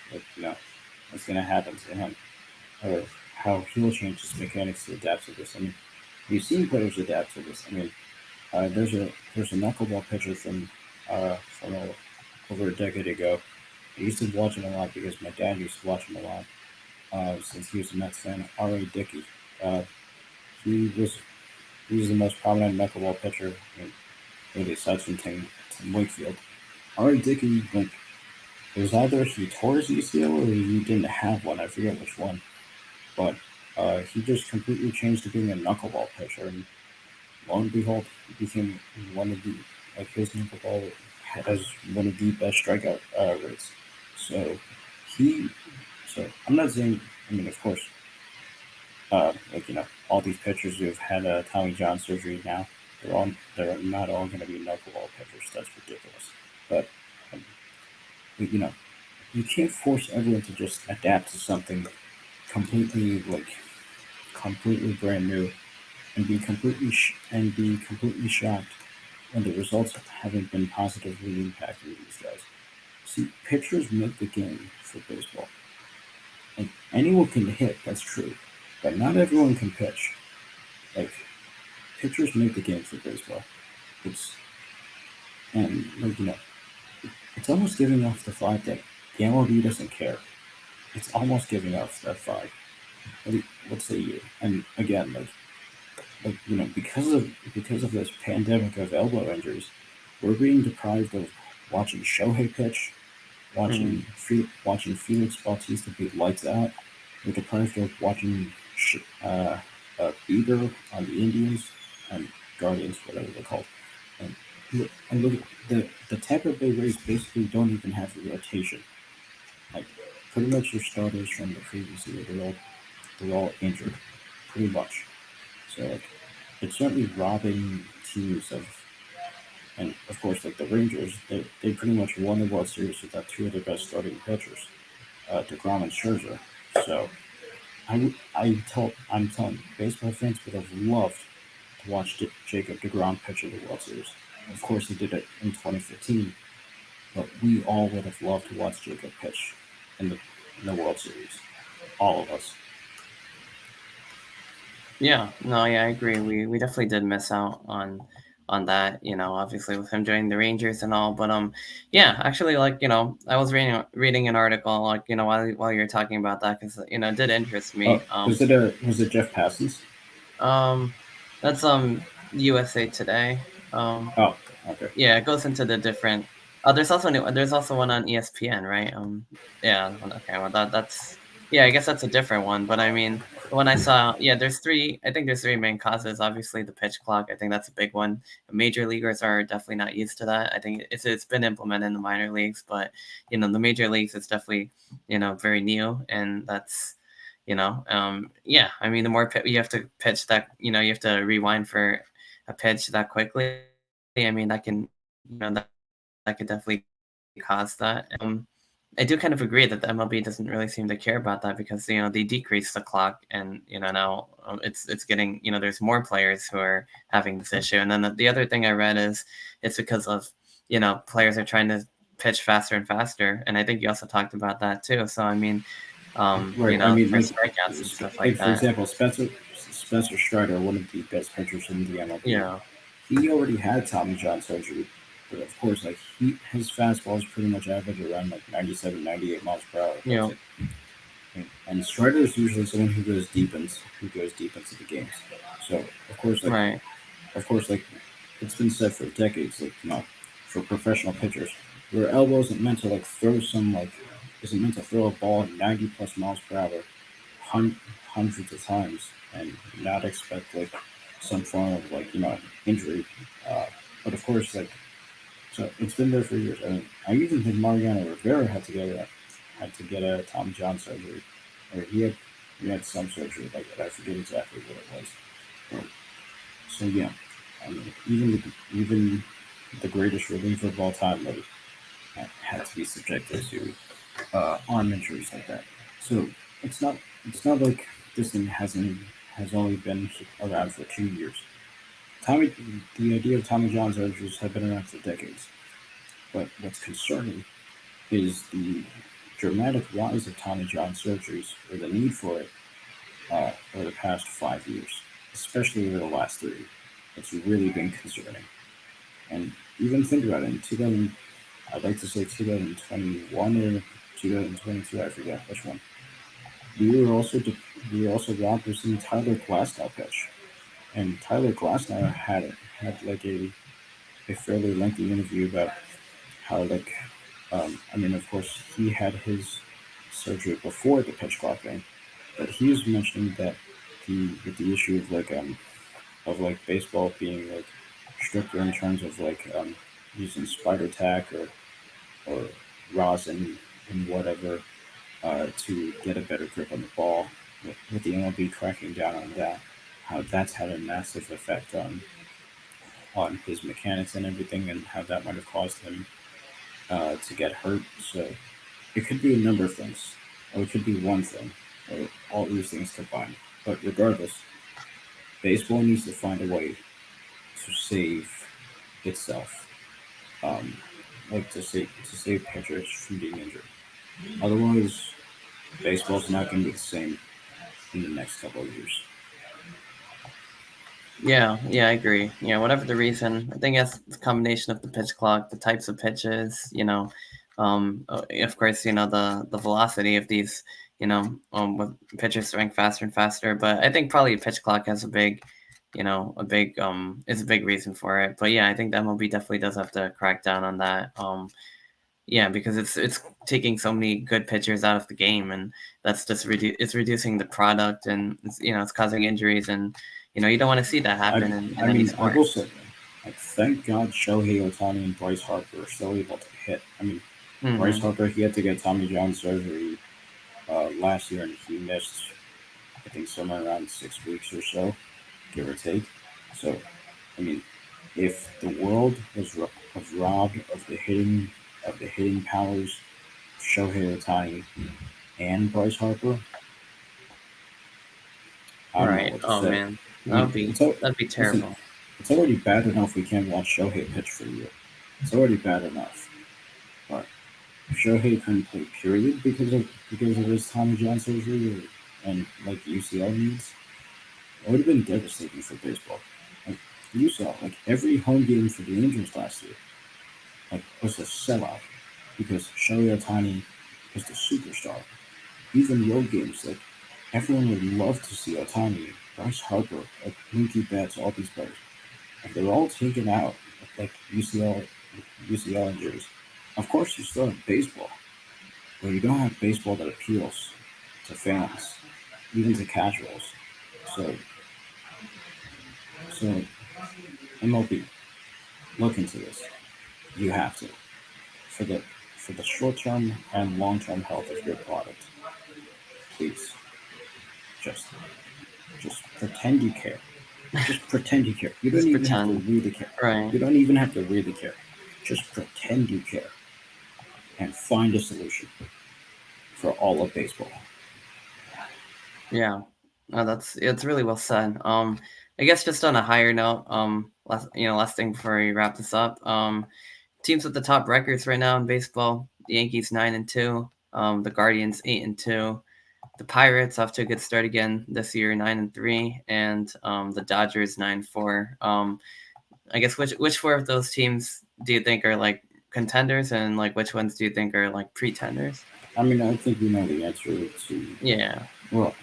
what's going to happen to him or how he'll change his mechanics to adapt to this. I mean, we've seen players adapt to this. I mean, there's a knuckleball pitcher from over a decade ago. I used to watch him a lot because my dad used to watch him a lot since he was a Mets fan. R.A. Dickey. Uh, he was he was the most prominent knuckleball pitcher, really aside from Tim Wakefield. R.A. Dickey, like, it was either he tore his UCL or he didn't have one. I forget which one. But he just completely changed to being a knuckleball pitcher, and lo and behold, he became one of the his knuckleball has one of the best strikeout rates. So he, so I'm not saying. I mean, of course, all these pitchers who have had Tommy John surgery now, they're not all going to be knuckleball pitchers. That's ridiculous. But um, you know, you can't force everyone to just adapt to something completely completely brand new and be completely shocked when the results haven't been positively impacting these guys. See, pitchers make the game for baseball. Like, anyone can hit, that's true, but not everyone can pitch. Like, pitchers make the game for baseball. It's and it's almost giving off the vibe that the MLB doesn't care. It's almost giving off that vibe. Let's say you, and again, because of this pandemic of elbow injuries, we're being deprived of watching Shohei pitch, Mm-hmm. watching Felix Bautista be lights out. We're deprived of watching Bieber on the Indians and Guardians, whatever they're called. And look at the Tampa Bay Rays basically don't even have a rotation. Like, pretty much your starters from the previous year, they're all injured, pretty much. So like, it's certainly robbing teams of, and of course, like the Rangers, they pretty much won the World Series without two of their best starting pitchers, Degrom and Scherzer. So I'm telling you, baseball fans would have loved to watch Jacob Degrom pitch in the World Series. Of course, he did it in 2015, but we all would have loved to watch Jacob pitch in the World Series. All of us. Yeah, no, yeah, I agree. We definitely did miss out on that, obviously with him joining the Rangers and all. But yeah, actually, like, I was reading an article, like, while you're talking about that, because it did interest Oh, me. was it Jeff Passan's? Um, that's USA Today. Oh, okay. Yeah, it goes into the different. There's also one on ESPN, right? Yeah. Okay. Well, that's yeah. I guess that's a different one. But I mean, the one I saw, yeah. There's three. I think there's three main causes. Obviously, the pitch clock. I think that's a big one. Major leaguers are definitely not used to that. I think it's been implemented in the minor leagues, but the major leagues it's definitely very new, and that's yeah. I mean, the more you have to pitch that, you have to rewind for a pitch that quickly. I mean, that could definitely cause that. I do kind of agree that the MLB doesn't really seem to care about that because they decrease the clock, and now it's getting there's more players who are having this issue. And then the other thing I read is it's because of players are trying to pitch faster and faster, and I think you also talked about that too. So I mean, Right. I mean, for strikeouts and stuff like for that. example, Spencer Strider, one of the best pitchers in the MLB, Yeah. he already had Tommy John surgery, but of course, like his fastball is pretty much average around like 97, 98 miles per hour. That's Yeah. it. And Strider is usually someone who goes deep into the games. So of course, Right. like it's been said for decades, for professional pitchers, your elbow isn't meant to isn't meant to throw a ball 90 plus miles per hour, hun- hundreds of times, and not expect some form of injury. Uh, but of course, so it's been there for years. I mean, I even think Mariano Rivera had to get a Tom John surgery, or he had some surgery like that. I forget exactly what it was. But, so yeah, I mean, even the greatest reliever of all time had to be subjected to arm injuries like that. So it's not it's not like this thing has only been around for 2 years. Tommy, the idea of Tommy John surgeries have been around for decades. But what's concerning is the dramatic rise of Tommy John surgeries, or the need for it, over the past 5 years, especially over the last three. It's really been concerning. And even think about it, in 2000, I'd like to say 2021 or 2022, I forget which one. We were also we were also robbed of some Tyler Glasnow pitch, and Tyler Glasnow had like a fairly lengthy interview about how I mean, of course he had his surgery before the pitch clock thing, but he was mentioning that with the issue of like baseball being like stricter in terms of using spider tack or rosin and whatever to get a better grip on the ball. With the MLB cracking down on that, how that's had a massive effect on his mechanics and everything, and how that might have caused him to get hurt. So it could be a number of things, or it could be one thing, or all these things combined. But regardless, baseball needs to find a way to save itself, um, like to save pitchers from being injured. Otherwise, baseball's not going to be the same in the next couple of years. Yeah, I agree. Yeah, whatever the reason, I think it's a combination of the pitch clock, the types of pitches, of course, the velocity of these, with pitchers throwing faster and faster. But I think probably pitch clock has is a big reason for it. But yeah, I think the MLB definitely does have to crack down on that. Yeah, because it's taking so many good pitchers out of the game, and that's just it's reducing the product, and it's causing injuries, and you don't want to see that happen in any I sport. will say, like, thank God Shohei Otani and Bryce Harper are still able to hit. I mean, Bryce Hmm. Harper, he had to get Tommy John surgery last year, and he missed, I think, somewhere around 6 weeks or so, give or take. So, I mean, if the world was robbed of the hitting powers of Shohei Otani and Bryce Harper, I don't know Right. what to Oh say. man, I mean, that'd be listen, terrible. it's already bad enough we can't watch Shohei pitch for a year. It's already bad enough. But if Shohei couldn't play, period, because of his Tommy John surgery and like UCL needs, it would have been devastating for baseball. Like you saw, like every home game for the Angels last year, like was a sellout because Shohei Otani was the superstar. Even road games, like everyone would love to see Otani, Bryce Harper, like Mookie Betts, all these players. Like they're all taken out with like UCL injuries. Of course, you still have baseball, but you don't have baseball that appeals to fans, even to casuals. So, so MLB, look into this. You have to for the for the short term and long term health of your product. Please, just just pretend you care. Just pretend you care. You don't Just even have to pretend. really care. Right. You don't even have to really care. Just pretend you care and find a solution for all of baseball. Yeah. No, that's it's really well said. I guess just on a higher note, last thing before we wrap this up, teams with the top records right now in baseball: the Yankees 9-2, the Guardians 8-2, the Pirates off to a good start again this year, 9-3, and the Dodgers 9-4. I guess which four of those teams do you think are like contenders, and like which ones do you think are like pretenders? I mean, I think we know the answer to. Yeah. Well,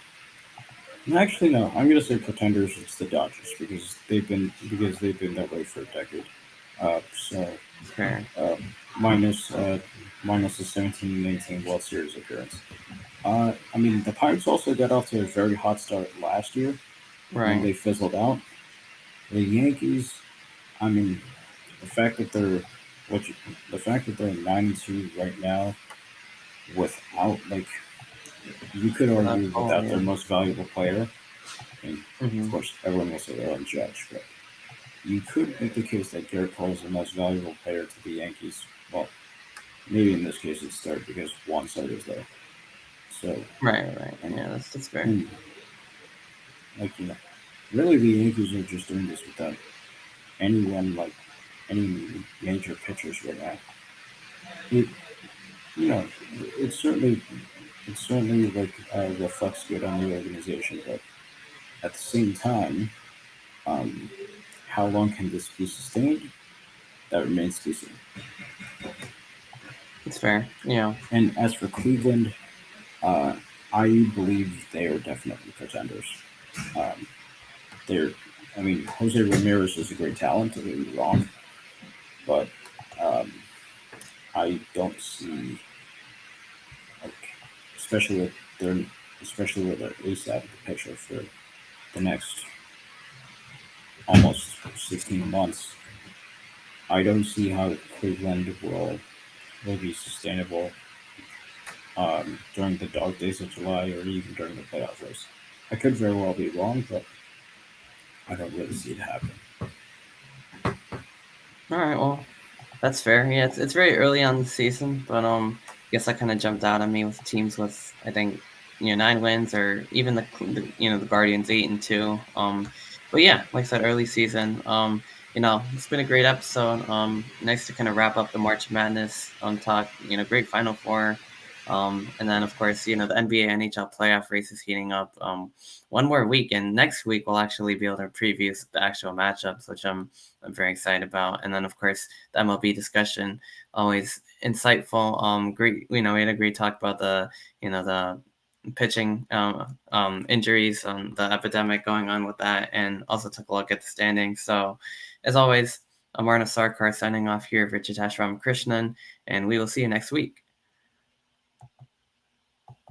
actually, no. I'm gonna say pretenders. It's the Dodgers because they've been that way for a decade. So Fair. uh, minus minus the 17-18 World Series appearance. I mean, the Pirates also got off to a very hot start last year, and Right. they fizzled out. The Yankees, I mean, the fact that they're what you, the fact that they're 9-2 right now, without like you could Without argue Cole, without their yeah. most valuable player. I mean, of Hmm. course, everyone will say Aaron Judge, but you could make the case that Garrett Cole is the most valuable player to the Yankees. Well, maybe in this case it's third because Juan Soto is there. So, Right. and, Yeah, that's fair. and like really, the Yankees are just doing this without. anyone like any major pitchers right now. It you know it certainly like reflects good on the organization, but at the same time, um, how long can this be sustained? That remains to be seen. It's fair. Yeah. And as for Cleveland, uh, I believe they are definitely pretenders. Um, they're, I mean, Jose Ramirez is a great talent. Don't get me wrong, but um, I don't see like, especially with their, especially with their ace out of the picture for the next almost 16 months. I don't see how Cleveland will be sustainable during the dog days of July or even during the playoff race. I could very well be wrong, but I don't really see it happening. All right. Well, that's fair. Yeah, it's very early on the season, but I guess that kind of jumped out at me with teams with, I think, 9 wins, or even the Guardians 8-2. But yeah, like I said, early season. It's been a great episode. Nice to kind of wrap up the March Madness talk. Great Final Four. And then of course, the NBA NHL playoff race is heating up. One more week, and next week we'll actually be able to preview the actual matchups, which I'm very excited about. And then of course the MLB discussion, always insightful. Great. We had a great talk about the pitching injuries, the epidemic going on with that, and also took a look at the standings. So, as always, I'm Arnav Sarkar signing off here for Jitesh Ramakrishnan, and we will see you next week.